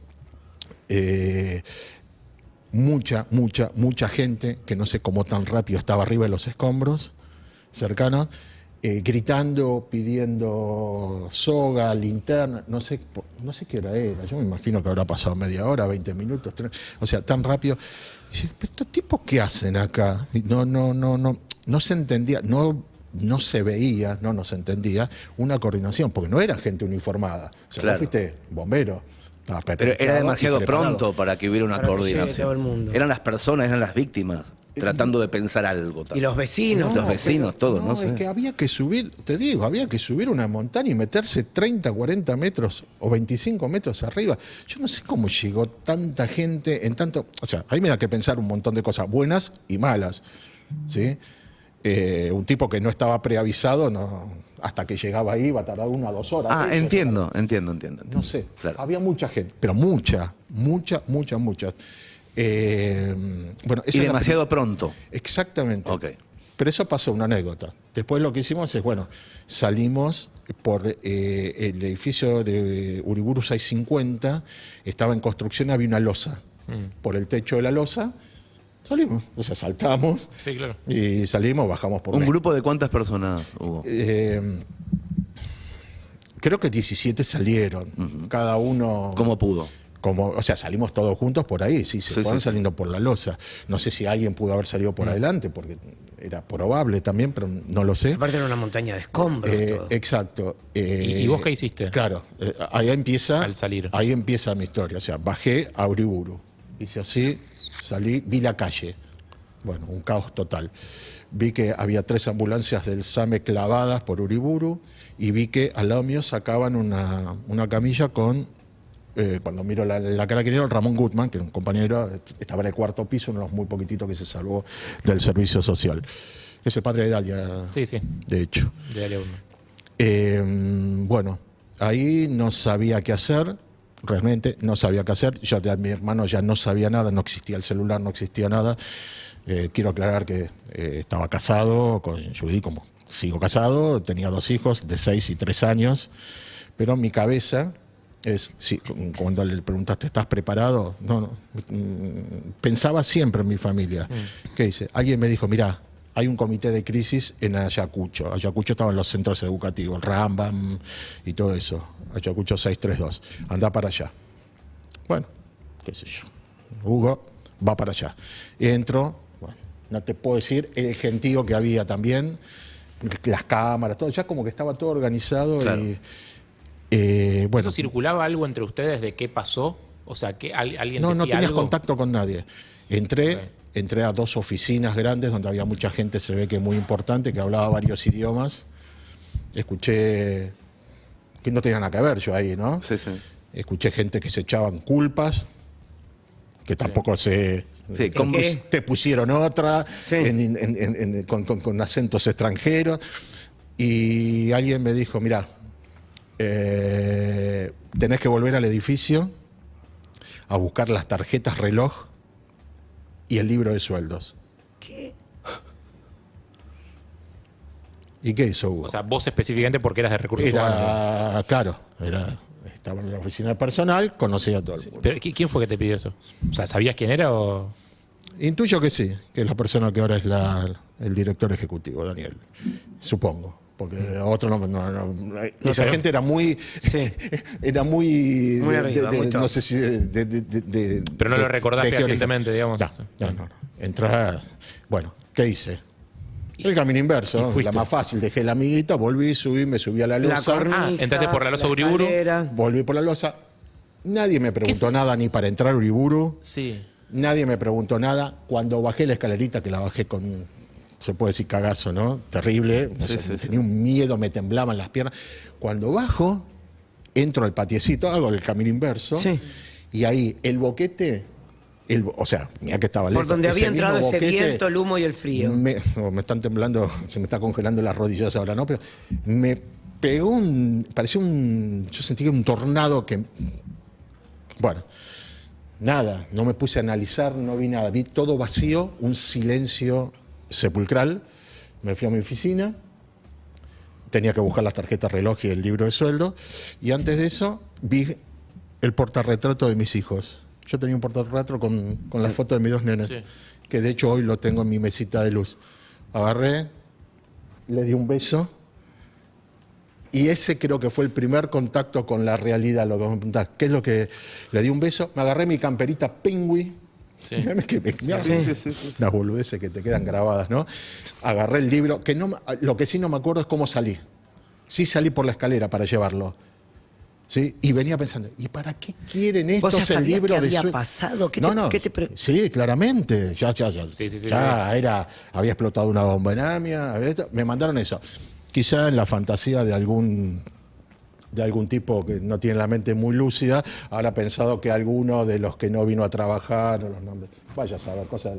mucha gente, que no sé cómo tan rápido estaba arriba de los escombros cercanos, gritando, pidiendo soga, linterna, no sé qué hora era, yo me imagino que habrá pasado media hora, 20 minutos, o sea, tan rápido. Y dije, ¿pero estos tipos qué hacen acá? Y no se entendía, no se veía, no nos entendía una coordinación, porque no era gente uniformada. O sea, Claro. vos fuiste bombero. estabas Pero petrificado era y demasiado preparado. pronto para que hubiera una Para que llegue coordinación. todo el mundo. Eran las personas, eran las víctimas, tratando de pensar algo. Y los vecinos. Los vecinos, todos, ¿no? Es Sí. que había que subir, te digo, había que subir una montaña y meterse 30, 40 metros o 25 metros arriba. Yo no sé cómo llegó tanta gente en tanto. O sea, ahí me da que pensar un montón de cosas buenas y malas. ¿Sí? Un tipo que no estaba preavisado, hasta que llegaba ahí iba a tardar 1 o 2 horas. Ah, Eso, entiendo. No sé, Claro. había mucha gente, pero mucha. Bueno, esa Y es la demasiado pronto. Exactamente. Ok. Pero eso pasó, una anécdota. Después lo que hicimos es, bueno, salimos por el edificio de Uriburu 650, estaba en construcción, había una losa. Por el techo de la losa, salimos. O sea, saltamos Sí, claro. y salimos, bajamos por ¿Un la- grupo de cuántas personas hubo? creo que 17 salieron, cada uno... ¿Cómo pudo? O sea, salimos todos juntos por ahí, sí, se Sí, fueron sí. saliendo por la losa. No sé si alguien pudo haber salido por adelante, porque era probable también, pero no lo sé. Aparte era una montaña de escombros. todo. Exacto. ¿Y vos qué hiciste? Claro, ahí empieza. Al salir. Ahí empieza mi historia. O sea, bajé a Uriburu. Hice así, salí, vi la calle. Bueno, un caos total. Vi que había 3 ambulancias del SAME clavadas por Uriburu y vi que al lado mío sacaban una camilla con. Cuando miro la cara que era Ramón Gutman, que era un compañero, estaba en el 4º piso, uno de los muy poquititos que se salvó del servicio social. Es el padre de Dalia, Sí, sí. de hecho. De alumno. Bueno, ahí no sabía qué hacer, realmente no sabía qué hacer. Yo de mi hermano ya no sabía nada, no existía el celular, no existía nada. Quiero aclarar que estaba casado con Judy, como sigo casado, tenía 2 hijos de 6 y 3 años, pero mi cabeza Sí, cuando le preguntaste, ¿estás preparado? No. Pensaba siempre en mi familia. ¿Qué dice? Alguien me dijo, mirá, hay un comité de crisis en Ayacucho. Ayacucho estaban los centros educativos, el Rambam y todo eso. Ayacucho 632. Andá para allá. Bueno, qué sé yo. Hugo va para allá. Entro, bueno, no te puedo decir el gentío que había también, las cámaras, todo, ya como que estaba todo organizado. Claro. Bueno. ¿Eso circulaba algo entre ustedes de qué pasó? O sea, que alguien No decía tenías algo. contacto con nadie. Entré a 2 oficinas grandes donde había mucha gente, se ve que muy importante, que hablaba varios idiomas. Escuché que no tenía nada que ver yo ahí, ¿no? Sí, sí. Escuché gente que se echaban culpas, que tampoco se... Sí, ¿cómo? Te pusieron otra, Sí. con acentos extranjeros. Y alguien me dijo, mirá, tenés que volver al edificio a buscar las tarjetas reloj y el libro de sueldos. ¿Qué? ¿Y qué hizo Hugo? O sea, vos específicamente porque eras de recursos humanos. Claro, estaba en la oficina de personal, conocía a todo el mundo. Pero ¿quién fue que te pidió eso? O sea, ¿sabías quién era o...? Intuyo que sí, que es la persona que ahora es el director ejecutivo, Daniel. Supongo. Porque otro esa gente era muy... Sí. Era muy... Muy arriba, muy top. no sé si... Pero no lo recordás de qué origen. fehacientemente, digamos. No. Entrás... Bueno, ¿qué hice? El camino inverso, y fuiste. la más fácil. Dejé la amiguita, volví, me subí a la losa. entraste por la losa Uriburu. escalera. Volví por la losa. Nadie me preguntó nada ni para entrar a Uriburu. Sí. Nadie me preguntó nada. Cuando bajé la escalerita, que la bajé con, se puede decir cagazo, ¿no? Terrible. O sea, tenía un miedo, me temblaban las piernas. Cuando bajo, entro al patiecito, hago el camino inverso. Sí. Y ahí el boquete, o sea, mira que estaba lejos. Por donde había ese entrado mismo ese boquete, viento, el humo y el frío. me están temblando, se me está congelando las rodillas ahora, ¿no? Pero me pegó parecía yo sentí que un tornado que... Bueno, nada, no me puse a analizar, no vi nada, vi todo vacío, un silencio sepulcral. Me fui a mi oficina, tenía que buscar las tarjetas reloj y el libro de sueldo, y antes de eso vi el portarretrato de mis hijos. Yo tenía un portarretrato con la foto de mis 2 nenes, Sí. que de hecho hoy lo tengo en mi mesita de luz. Agarré, le di un beso, y ese creo que fue el primer contacto con la realidad. Lo que me preguntás, ¿qué es lo que...? Le di un beso, me agarré mi camperita Pingüi. Sí. Las boludeces que te quedan grabadas, ¿no? Agarré el libro, que lo que sí no me acuerdo es cómo salí. Sí salí por la escalera para llevarlo. ¿Sí? Y venía pensando, ¿y para qué quieren ¿Vos estos ya el sabías libro qué de había su- pasado? ¿Qué No, te- no. Sí, claramente. Ya. Sí. Había explotado una bomba en Amia. Me mandaron eso. Quizá en la fantasía de algún tipo que no tiene la mente muy lúcida, habrá pensado que alguno de los que no vino a trabajar, o los nombres, vaya a saber, cosas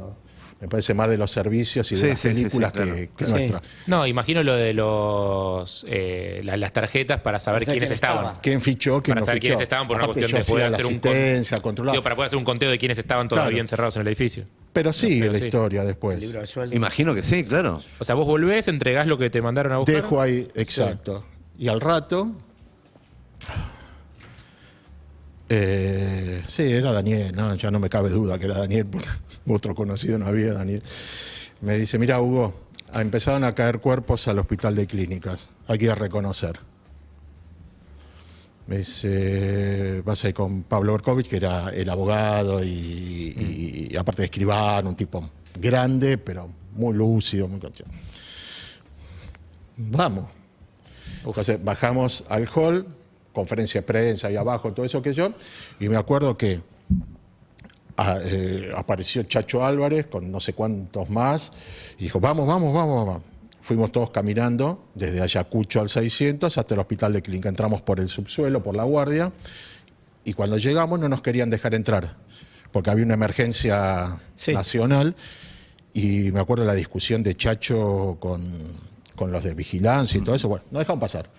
me parece más de los servicios y de las películas claro. que Sí. nuestra. No, imagino lo de las tarjetas para saber O sea, quiénes quién estaban. estaba. ¿Quién fichó? ¿Quién Para no saber fichó? quiénes estaban por una Aparte, cuestión yo de poder hacía hacer la un asistencia, controlar. para poder hacer un conteo de quiénes estaban todavía Claro. encerrados en el edificio. Pero sigue Pero la sí. historia después. El libro de sueldo. Imagino que sí, claro. O sea, vos volvés, entregás lo que te mandaron a buscar. Dejo ahí, exacto. Y al rato... sí, era Daniel, ¿no? Ya no me cabe duda que era Daniel, porque otro conocido no había, Daniel. Me dice, mira Hugo, empezaron a caer cuerpos al hospital de clínicas, hay que ir a reconocer. Me dice, vas a ir con Pablo Berkovich, que era el abogado y aparte de escribano, un tipo grande, pero muy lúcido, muy concha. Vamos. Entonces bajamos al hall, conferencia de prensa ahí abajo, todo eso que yo, y me acuerdo que apareció Chacho Álvarez con no sé cuántos más, y dijo, vamos. Fuimos todos caminando desde Ayacucho al 600 hasta el hospital de clínica. Entramos por el subsuelo, por la guardia, y cuando llegamos no nos querían dejar entrar, porque había una emergencia nacional, y me acuerdo la discusión de Chacho con los de vigilancia y todo eso. Bueno, no dejaron pasar.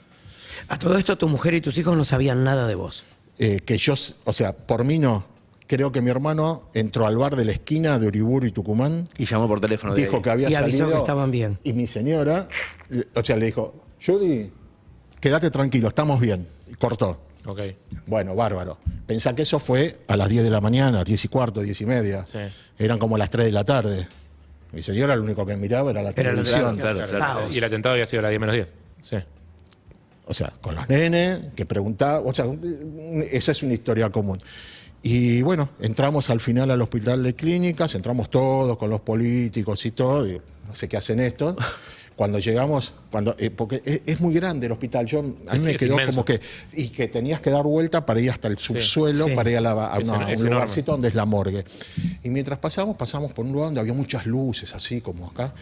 A todo esto, tu mujer y tus hijos no sabían nada de vos. Que yo, o sea, por mí no. Creo que mi hermano entró al bar de la esquina de Uriburu y Tucumán, Y llamó por teléfono de dijo ahí. que había Y avisó salido, que estaban bien. Y mi señora, o sea, le dijo, Judy, quédate tranquilo, estamos bien. Y cortó. Ok. Bueno, bárbaro. Pensá que eso fue a las 10 de la mañana, 10:15, 10:30. Sí. Eran como las 3 de la tarde. Mi señora lo único que miraba era la televisión. Claro. Y el atentado había sido a las 10 menos 10. Sí. O sea, con los nenes, que preguntaban, o sea, esa es una historia común. Y bueno, entramos al final al hospital de clínicas, entramos todos con los políticos y todo, y no sé qué hacen estos. Cuando llegamos, porque es muy grande el hospital, a mí Sí, me es quedó inmenso. como que, y que tenías que dar vuelta para ir hasta el subsuelo, sí. para ir a Es un enorme. lugarcito donde es la morgue. Y mientras pasamos por un lugar donde había muchas luces, así como acá,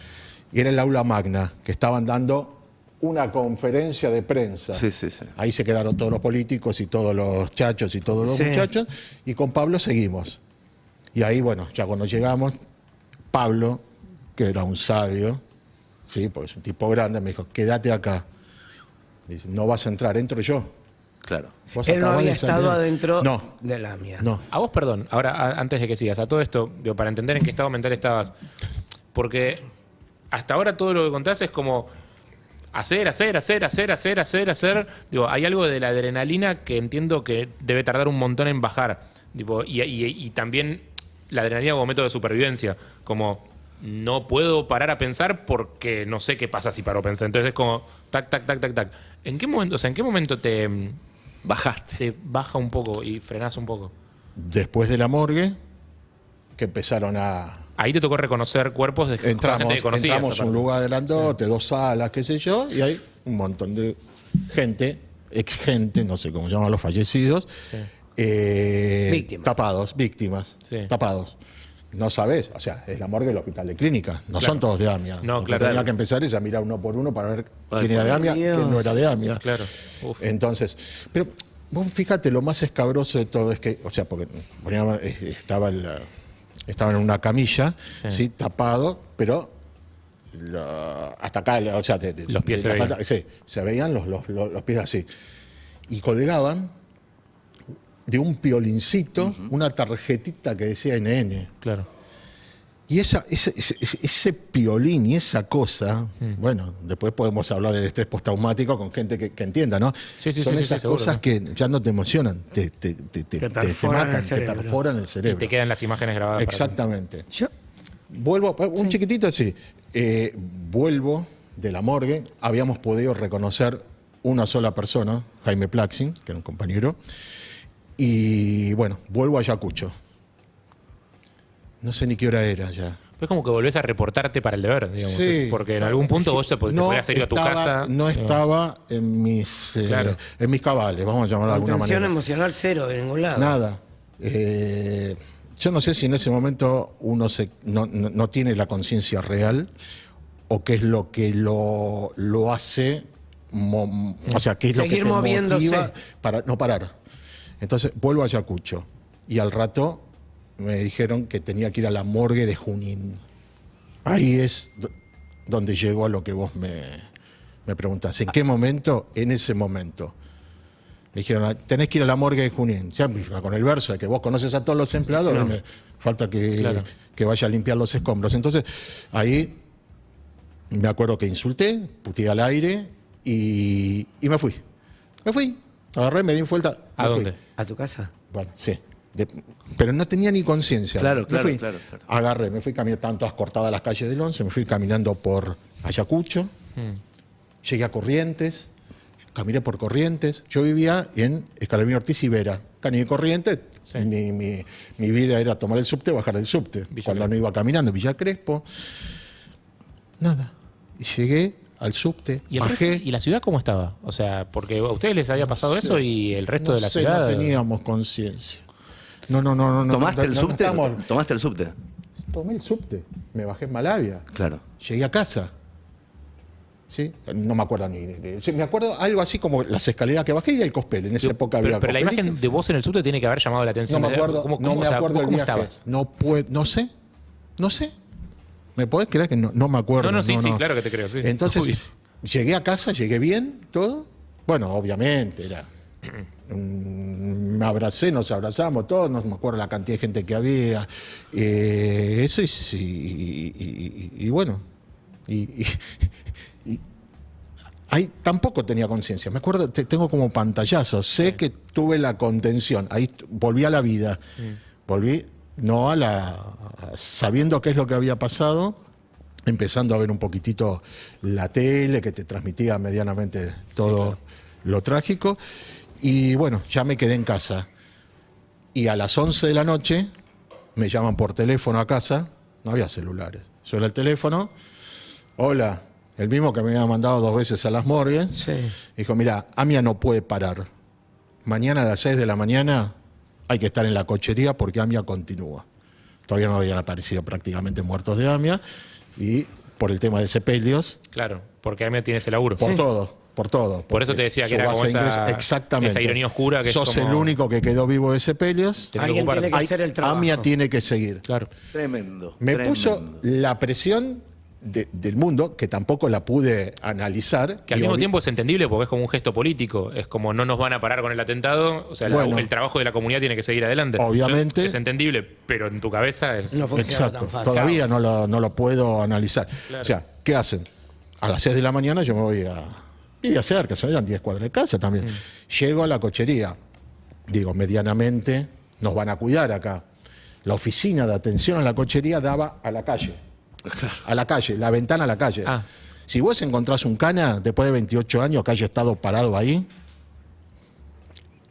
y era el aula magna, que estaban dando una conferencia de prensa. Sí, sí, sí. Ahí se quedaron todos los políticos y todos los chachos y todos los Sí. muchachos, y con Pablo seguimos. Y ahí, bueno, ya cuando llegamos, Pablo, que era un sabio, sí, porque es un tipo grande, me dijo, quédate acá. Dice, no vas a entrar, entro yo. Claro. Vos Él no acabás había de salir". estado adentro No, de la mía. no. A vos, perdón, ahora antes de que sigas, a todo esto, digo, para entender en qué estado mental estabas, porque hasta ahora todo lo que contás es como hacer. Digo, hay algo de la adrenalina que entiendo que debe tardar un montón en bajar. Tipo, y también la adrenalina como método de supervivencia, como no puedo parar a pensar porque no sé qué pasa si paro a pensar. Entonces es como tac. ¿En qué momento, en qué momento te Bajaste. baja un poco y frenás un poco? Después de la morgue, que empezaron a... Ahí te tocó reconocer cuerpos de gente que conocías. Entramos a un aparte. lugar grandote, 2 salas, qué sé yo, y hay un montón de gente, ex gente, no sé cómo llaman los fallecidos, Víctimas. tapados, víctimas, Sí. tapados. No sabés, o sea, es la morgue del hospital de clínica, no son todos de AMIA. No, Lo que claro. tenía que empezar es a mirar uno por uno para ver Ay, quién era de por AMIA, Dios. quién no era de AMIA. Claro. Uf. Entonces, pero vos fíjate, lo más escabroso de todo es que, o sea, porque estaba en una camilla, Sí. sí, tapado, pero hasta acá, o sea, Los pies se la veían. pata- sí, se veían los pies así. Y colgaban de un piolincito una tarjetita que decía NN. Claro. Y ese piolín y esa cosa, bueno, después podemos hablar del estrés postraumático con gente que entienda, ¿no? Sí, Son esas seguro, cosas sí. que ya no te emocionan, te perforan matan, el cerebro. te perforan el Y cerebro. te quedan las imágenes grabadas. para Exactamente. Yo, Vuelvo, un chiquitito así. Vuelvo de la morgue, habíamos podido reconocer una sola persona, Jaime Plaxin, que era un compañero, y bueno, vuelvo a Ayacucho. No sé ni qué hora era ya. Es como que volvés a reportarte para el deber, digamos. Sí. Es porque en algún punto vos te podías ir a tu casa. No estaba en mis, Claro. en mis cabales, vamos a llamarlo de alguna contención manera. emocional cero de ningún lado. Nada. Yo no sé si en ese momento uno no tiene la conciencia real o qué es lo que lo hace, o sea, qué es lo que Seguir te moviéndose. motiva para no parar. Entonces vuelvo a Ayacucho y al rato me dijeron que tenía que ir a la morgue de Junín. Ahí es donde llegó a lo que vos me preguntás. ¿En qué momento? En ese momento. Me dijeron, tenés que ir a la morgue de Junín. Ya con el verso de que vos conoces a todos los empleados, me falta que vaya a limpiar los escombros. Entonces, ahí me acuerdo que insulté, puteé al aire y me fui. Me fui. Agarré, me di vuelta. ¿A me fui. dónde? ¿A tu casa? Bueno, sí. Pero no tenía ni conciencia. Claro, Me claro, fui. claro. Agarré, me fui caminando, estaban todas cortadas las calles del 11, me fui caminando por Ayacucho, llegué a Corrientes, caminé por Corrientes. Yo vivía en Escalabrini Ortiz y Vera. Caminé Corrientes, Sí. mi vida era tomar el subte, bajar del subte. Villa Cuando Crespo. no iba caminando, Villa Crespo. Nada. Y llegué al subte, ¿Y, el bajé. resto- ¿Y la ciudad cómo estaba? O sea, porque a ustedes les había pasado eso y el resto No de la sé, ciudad. no teníamos conciencia. No. ¿Tomaste el no subte? estamos- ¿Tomaste el subte? Tomé el subte, me bajé en Malavia, Claro. llegué a casa. ¿Sí? No me acuerdo sí, me acuerdo algo así como las escaleras que bajé y el cospel. En esa época había Pero la cospel. imagen de vos en el subte tiene que haber llamado la atención. No me acuerdo, ¿Cómo, no me o sea, acuerdo ¿vos del cómo viaje. estabas? No sé. ¿Me podés creer que no me acuerdo? No, sí, claro que te creo, sí. Entonces, Obvio. llegué a casa, llegué bien, todo. Bueno, obviamente, era. Me abracé, nos abrazamos todos, no me acuerdo la cantidad de gente que había. Eso y bueno. Y ahí tampoco tenía conciencia. Me acuerdo, tengo como pantallazo. Sé que tuve la contención. Ahí volví a la vida. Volví, no a sabiendo qué es lo que había pasado, empezando a ver un poquitito la tele que te transmitía medianamente todo lo trágico. Y bueno, ya me quedé en casa. Y a las 11 de la noche me llaman por teléfono a casa. No había celulares. Suena el teléfono. Hola. El mismo que me había mandado 2 veces a las morgues. Sí. Dijo, mira, AMIA no puede parar. Mañana a las 6 de la mañana hay que estar en la cochería porque AMIA continúa. Todavía no habían aparecido prácticamente muertos de AMIA. Y por el tema de sepelios. Claro, porque AMIA tiene ese laburo. Por todo. Por eso te decía que era como exactamente. esa ironía oscura que sos es como... el único que quedó vivo de sepelios. Alguien tiene que hacer el trabajo. AMIA tiene que seguir. Claro. Tremendo. Me tremendo. puso la presión del mundo, que tampoco la pude analizar. Que al mismo tiempo es entendible porque es como un gesto político. Es como no nos van a parar con el atentado. O sea, Bueno, el trabajo de la comunidad tiene que seguir adelante. obviamente. Es entendible, pero en tu cabeza es... No funciona tan fácil. Todavía no lo puedo analizar. Claro. O sea, ¿qué hacen? A las 6 de la mañana yo me voy a cerca, eran 10 cuadras de casa también. Llego a la cochería. Digo, medianamente nos van a cuidar acá. La oficina de atención a la cochería daba a la calle. A la calle, la ventana a la calle. Ah. Si vos encontrás un cana después de 28 años que haya estado parado ahí,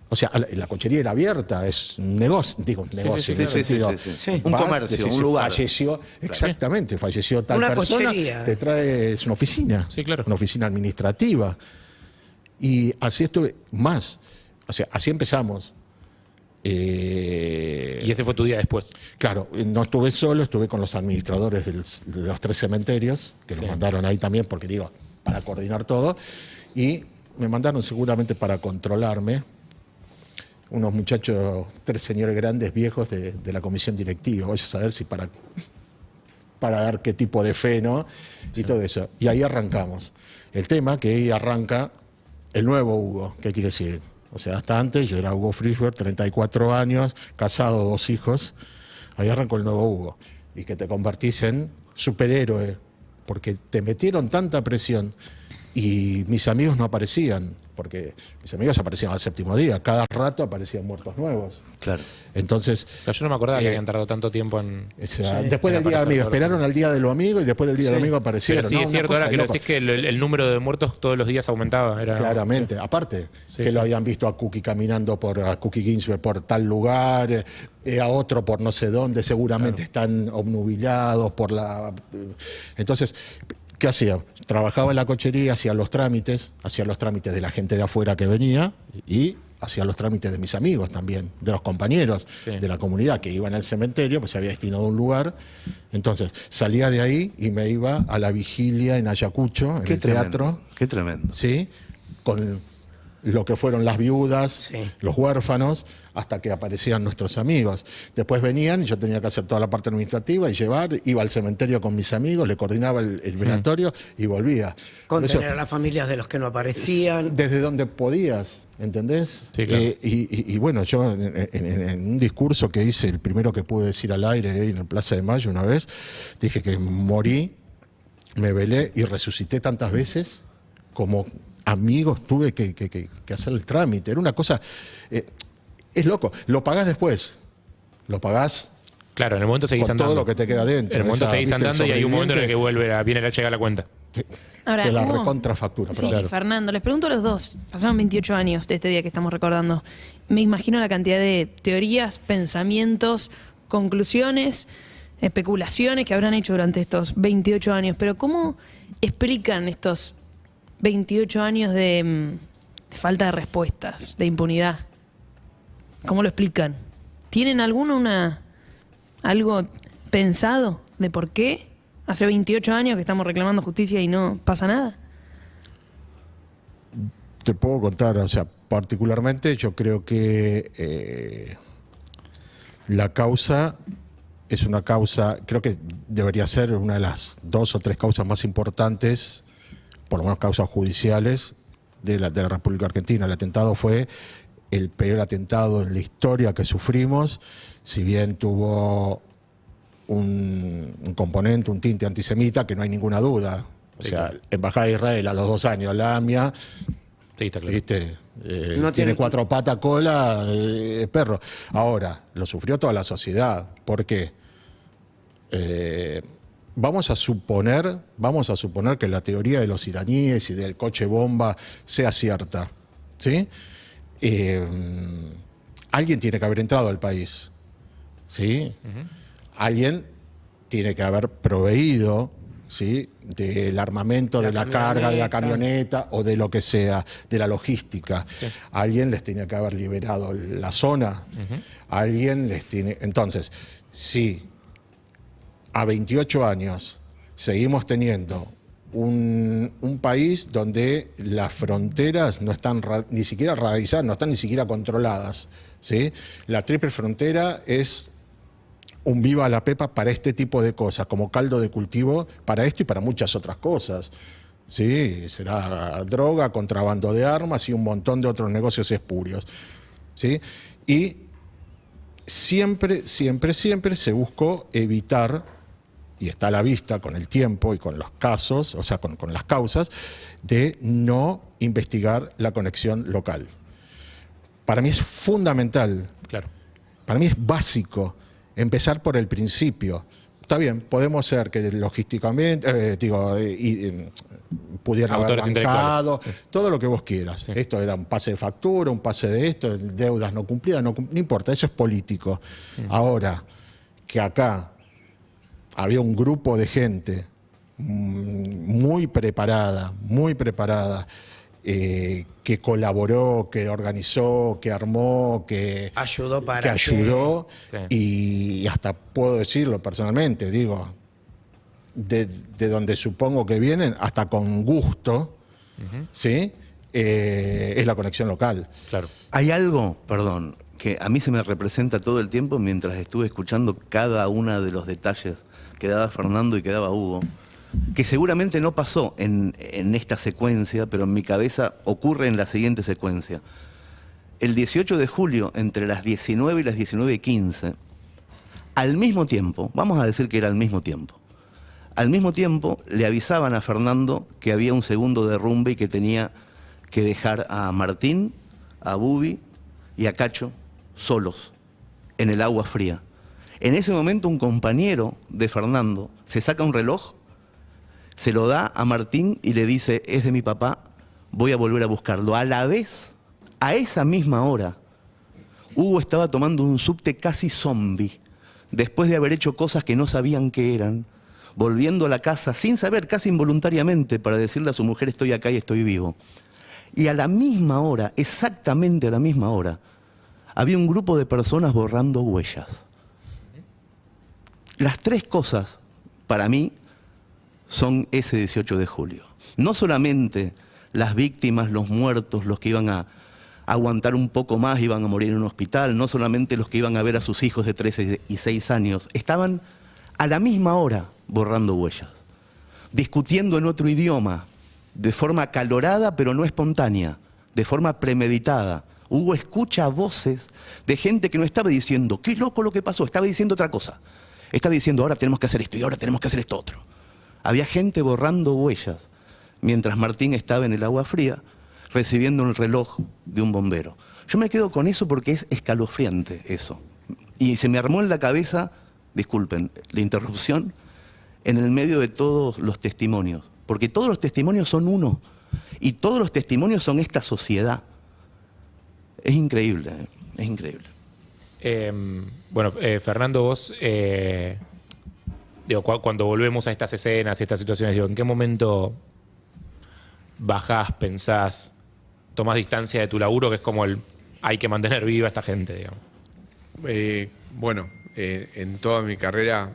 o sea, la cochería era abierta, es un negocio, digo, negocio en ese sentido. Sí. Un Vas, comercio, decís, un lugar. Falleció, exactamente, falleció tal Una persona, cochería. te traes una oficina, Sí, claro. una oficina administrativa. Y así estuve, más, o sea, así empezamos. Y ese fue tu día después. Claro, no estuve solo, estuve con los administradores de los 3 cementerios, que nos mandaron ahí también, porque digo, para coordinar todo, y me mandaron seguramente para controlarme unos muchachos, 3 señores grandes, viejos de la comisión directiva, voy a saber si para dar qué tipo de fe, ¿no? Y todo eso. Y ahí arrancamos. El tema que ahí arranca el nuevo Hugo, ¿qué quiere decir? O sea, hasta antes yo era Hugo Frischberg, 34 años, casado, 2 hijos. Ahí arrancó el nuevo Hugo. Y que te convertís en superhéroe, porque te metieron tanta presión y mis amigos no aparecían, porque mis amigos aparecían al 7º día. Cada rato aparecían muertos nuevos. Claro. Entonces, Pero yo no me acordaba que habían tardado tanto tiempo en... o sea, después del día del amigo, esperaron al día de los amigos y después del día del amigo aparecieron. Pero sí, ¿no? es Una cierto, cosa ahora de que lo loco. decís que el número de muertos todos los días aumentaba. Era... Claramente, aparte, Sí, que sí. lo habían visto a Cookie caminando a Cookie Ginsberg por tal lugar, a otro por no sé dónde, seguramente están obnubilados por la... Entonces, ¿qué hacía? Trabajaba en la cochería, hacía los trámites de la gente de afuera que venía y hacía los trámites de mis amigos también, de los compañeros Sí. de la comunidad que iban al cementerio, pues se había destinado a un lugar. Entonces, salía de ahí y me iba a la vigilia en Ayacucho, en Qué el tremendo. teatro. Qué tremendo. ¿Sí? Con lo que fueron las viudas, Sí. los huérfanos, hasta que aparecían nuestros amigos. Después venían y yo tenía que hacer toda la parte administrativa y iba al cementerio con mis amigos, le coordinaba el velatorio y volvía. Por eso, Contener a las familias de los que no aparecían. desde donde podías, ¿entendés? Sí, claro. Y bueno, yo en un discurso que hice, el primero que pude decir al aire ahí en el Plaza de Mayo una vez, dije que morí, me velé y resucité tantas veces como amigos tuve que hacer el trámite. Era una cosa... es loco. Lo pagás después. Lo pagás Claro, en el momento seguís con andando. todo lo que te queda dentro. En el momento Esa, seguís ¿viste? El andando y hay un momento en el que sobreviviente viene llega la cuenta. Ahora, te la Hugo, recontrafactura. Sí, Claro. Fernando, les pregunto a los dos. Pasaron 28 años de este día que estamos recordando. Me imagino la cantidad de teorías, pensamientos, conclusiones, especulaciones que habrán hecho durante estos 28 años. Pero ¿cómo explican estos 28 años de falta de respuestas, de impunidad? ¿Cómo lo explican? ¿Tienen algo pensado de por qué hace 28 años que estamos reclamando justicia y no pasa nada? Te puedo contar, o sea, particularmente yo creo que la causa es una causa, creo que debería ser una de las 2 o 3 causas más importantes, por lo menos causas judiciales de la República Argentina. El atentado fue el peor atentado en la historia que sufrimos, si bien tuvo un componente, un tinte antisemita, que no hay ninguna duda. O Sí, sea, claro. Embajada de Israel a los 2 años, la AMIA, Sí, está claro. ¿viste? No Tiene tiene- 4 patas, cola, perro. Ahora, lo sufrió toda la sociedad. ¿Por qué? Vamos a suponer que la teoría de los iraníes y del coche bomba sea cierta, ¿sí? Alguien tiene que haber entrado al país, ¿sí? Alguien tiene que haber proveído, ¿sí?, del armamento, La de la carga, de la camioneta. camioneta o de lo que sea, de la logística. Alguien les tenía que haber liberado la zona. Alguien les tiene... Entonces, si a 28 años seguimos teniendo un país donde las fronteras no están ni siquiera radializadas, no están ni siquiera controladas, ¿sí? La triple frontera es un viva la pepa para este tipo de cosas, como caldo de cultivo para esto y para muchas otras cosas. Sí, será droga, contrabando de armas y un montón de otros negocios espurios. ¿Sí? Y siempre se buscó evitar, y está a la vista con el tiempo y con los casos, o sea, con las causas, de no investigar la conexión local. Para mí es fundamental, Claro. para mí es básico empezar por el principio. Está bien, podemos ser que logísticamente, pudieran haber Autores bancado, todo lo que vos quieras. Esto era un pase de factura, un pase de esto, deudas no cumplidas, no importa, eso es político. Ahora, que acá había un grupo de gente muy preparada, que colaboró, que organizó, que armó, que Ayudó para que ayudó, Sí. y hasta puedo decirlo personalmente, digo, de donde supongo que vienen, hasta con gusto, ¿sí? Es la conexión local. Claro. Hay algo, perdón, que a mí se me representa todo el tiempo mientras estuve escuchando cada uno de los detalles que daba Fernando y que daba Hugo, que seguramente no pasó en esta secuencia, pero en mi cabeza ocurre en la siguiente secuencia. El 18 de julio, entre las 19 y las 19:15, al mismo tiempo, vamos a decir que era al mismo tiempo le avisaban a Fernando que había un segundo derrumbe y que tenía que dejar a Martín, a Bubi y a Cacho solos en el agua fría. En ese momento un compañero de Fernando se saca un reloj, se lo da a Martín y le dice: es de mi papá, voy a volver a buscarlo. A la vez, a esa misma hora, Hugo estaba tomando un subte casi zombie, después de haber hecho cosas que no sabían qué eran, volviendo a la casa sin saber, casi involuntariamente, para decirle a su mujer: estoy acá y estoy vivo. Y a la misma hora, exactamente a la misma hora, había un grupo de personas borrando huellas. Las tres cosas, para mí, son ese 18 de julio. No solamente las víctimas, los muertos, los que iban a aguantar un poco más, iban a morir en un hospital, no solamente los que iban a ver a sus hijos de 13 y 6 años, estaban a la misma hora borrando huellas, discutiendo en otro idioma, de forma acalorada pero no espontánea, de forma premeditada. Hugo escucha voces de gente que no estaba diciendo: qué loco lo que pasó, estaba diciendo otra cosa. Estaba diciendo: ahora tenemos que hacer esto y ahora tenemos que hacer esto otro. Había gente borrando huellas, mientras Martín estaba en el agua fría, recibiendo el reloj de un bombero. Yo me quedo con eso porque es escalofriante eso. Y se me armó en la cabeza, disculpen la interrupción, en el medio de todos los testimonios. Porque todos los testimonios son uno. Y todos los testimonios son esta sociedad. Es increíble, es increíble. Fernando, vos, cuando volvemos a estas escenas y estas situaciones, ¿en qué momento bajás, pensás, tomás distancia de tu laburo, que es como hay que mantener viva a esta gente, digamos? En toda mi carrera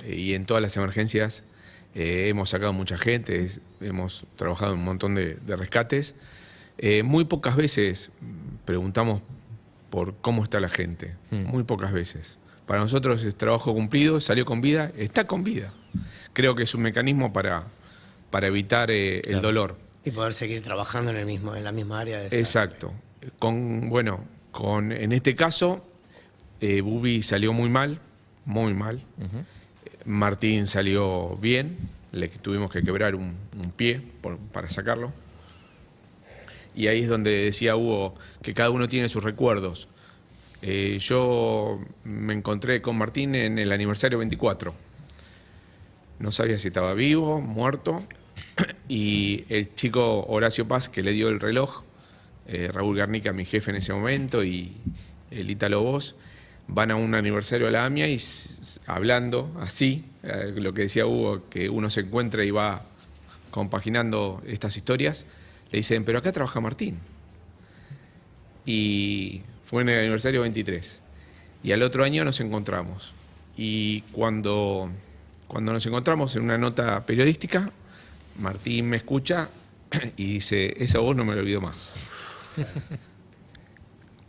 y en todas las emergencias hemos sacado mucha gente, hemos trabajado en un montón de rescates. Muy pocas veces preguntamos por cómo está la gente, muy pocas veces. Para nosotros es trabajo cumplido, salió con vida, está con vida. Creo que es un mecanismo para evitar el dolor. Y poder seguir trabajando en la misma área de desastre. Exacto. En este caso, Bubi salió muy mal, muy mal. Martín salió bien, le tuvimos que quebrar un pie para sacarlo. Y ahí es donde decía Hugo que cada uno tiene sus recuerdos. Yo me encontré con Martín en el aniversario 24. No sabía si estaba vivo, muerto. Y el chico Horacio Paz, que le dio el reloj, Raúl Garnica, mi jefe en ese momento, y el Ítalo Bosch, van a un aniversario de la AMIA y hablando así, lo que decía Hugo, que uno se encuentra y va compaginando estas historias, le dicen, pero acá trabaja Martín. Y fue en el aniversario 23. Y al otro año nos encontramos. Y cuando nos encontramos en una nota periodística, Martín me escucha y dice, esa voz no me la olvido más.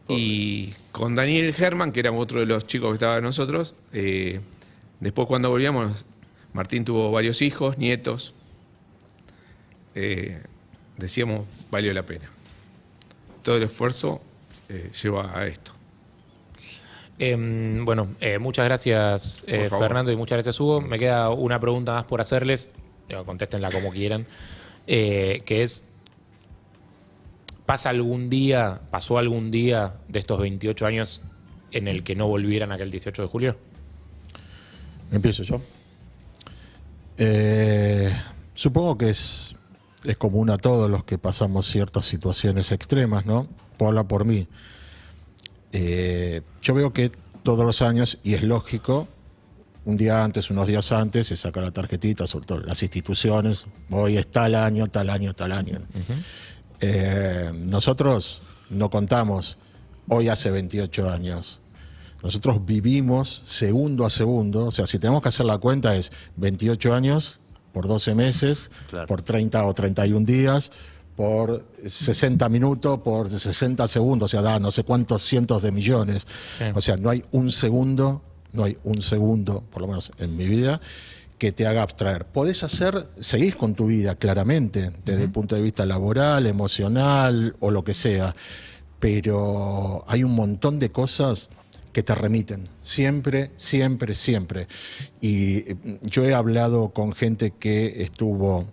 Y con Daniel Herman, que era otro de los chicos que estaba con nosotros, después cuando volvíamos, Martín tuvo varios hijos, nietos. Decíamos, valió la pena. Todo el esfuerzo lleva a esto. Muchas gracias Por favor. Fernando y muchas gracias Hugo. Me queda una pregunta más por hacerles, contéstenla como quieran, que es, pasó algún día de estos 28 años en el que no volvieran aquel 18 de julio? Empiezo yo. Supongo que es común a todos los que pasamos ciertas situaciones extremas, ¿no? Puedo hablar por mí. Yo veo que todos los años, y es lógico, un día antes, unos días antes, se saca la tarjetita, sobre todo las instituciones, hoy es tal año, tal año, tal año. Nosotros no contamos hoy hace 28 años. Nosotros vivimos segundo a segundo, o sea, si tenemos que hacer la cuenta es 28 años por 12 meses, Claro. por 30 o 31 días, por 60 minutos, por 60 segundos, o sea, da no sé cuántos cientos de millones. Sí. O sea, no hay un segundo, por lo menos en mi vida, que te haga abstraer. Seguís con tu vida, claramente, desde el punto de vista laboral, emocional o lo que sea, pero hay un montón de cosas que te remiten, siempre, siempre, siempre. Y yo he hablado con gente que estuvo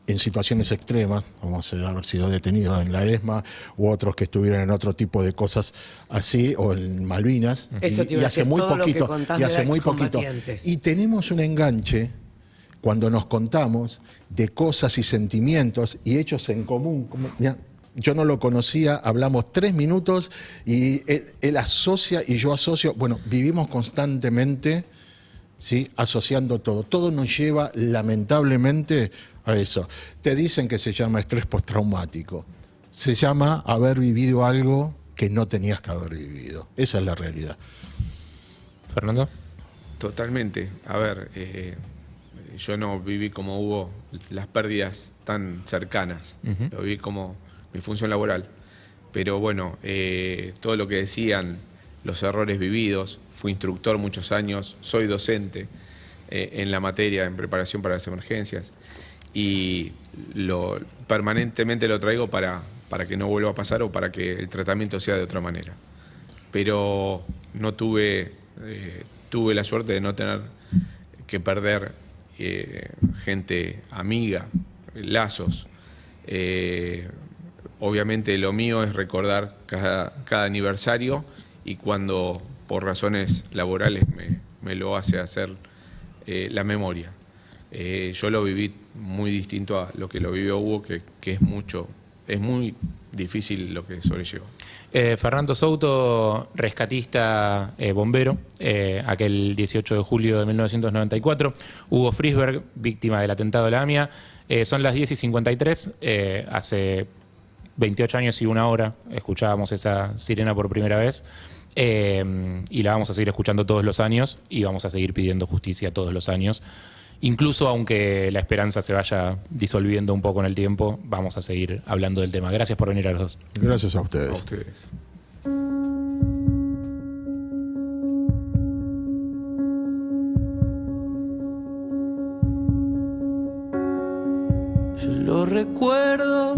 en situaciones extremas, como haber sido detenido en la ESMA, u otros que estuvieron en otro tipo de cosas así, o en Malvinas, Eso te iba a hace decir, muy todo lo que poquito, contás y de hace muy poquito. excombatientes. Y tenemos un enganche cuando nos contamos de cosas y sentimientos y hechos en común. Mirá, yo no lo conocía, hablamos 3 minutos y él asocia y yo asocio. Bueno, vivimos constantemente, ¿sí?, asociando todo. Todo nos lleva, lamentablemente, a eso. Te dicen que se llama estrés postraumático. Se llama haber vivido algo que no tenías que haber vivido. Esa es la realidad. Fernando. Totalmente. A ver, yo no viví como hubo las pérdidas tan cercanas. Lo viví como mi función laboral. Pero bueno, todo lo que decían, los errores vividos, fui instructor muchos años, soy docente en la materia, en preparación para las emergencias. Y permanentemente lo traigo para que no vuelva a pasar o para que el tratamiento sea de otra manera. Pero no tuve la suerte de no tener que perder gente amiga, lazos. Obviamente lo mío es recordar cada aniversario y cuando por razones laborales me lo hace hacer la memoria. Yo lo viví muy distinto a lo que lo vivió Hugo, que es muy difícil lo que sobrellevó. Fernando Souto, rescatista, bombero, aquel 18 de julio de 1994. Hugo Frisberg, víctima del atentado de la AMIA. Son las 10:53. Hace 28 años y 1 hora escuchábamos esa sirena por primera vez. Y la vamos a seguir escuchando todos los años y vamos a seguir pidiendo justicia todos los años. Incluso aunque la esperanza se vaya disolviendo un poco en el tiempo, vamos a seguir hablando del tema. Gracias por venir a los dos. Gracias a ustedes. A ustedes. Yo lo recuerdo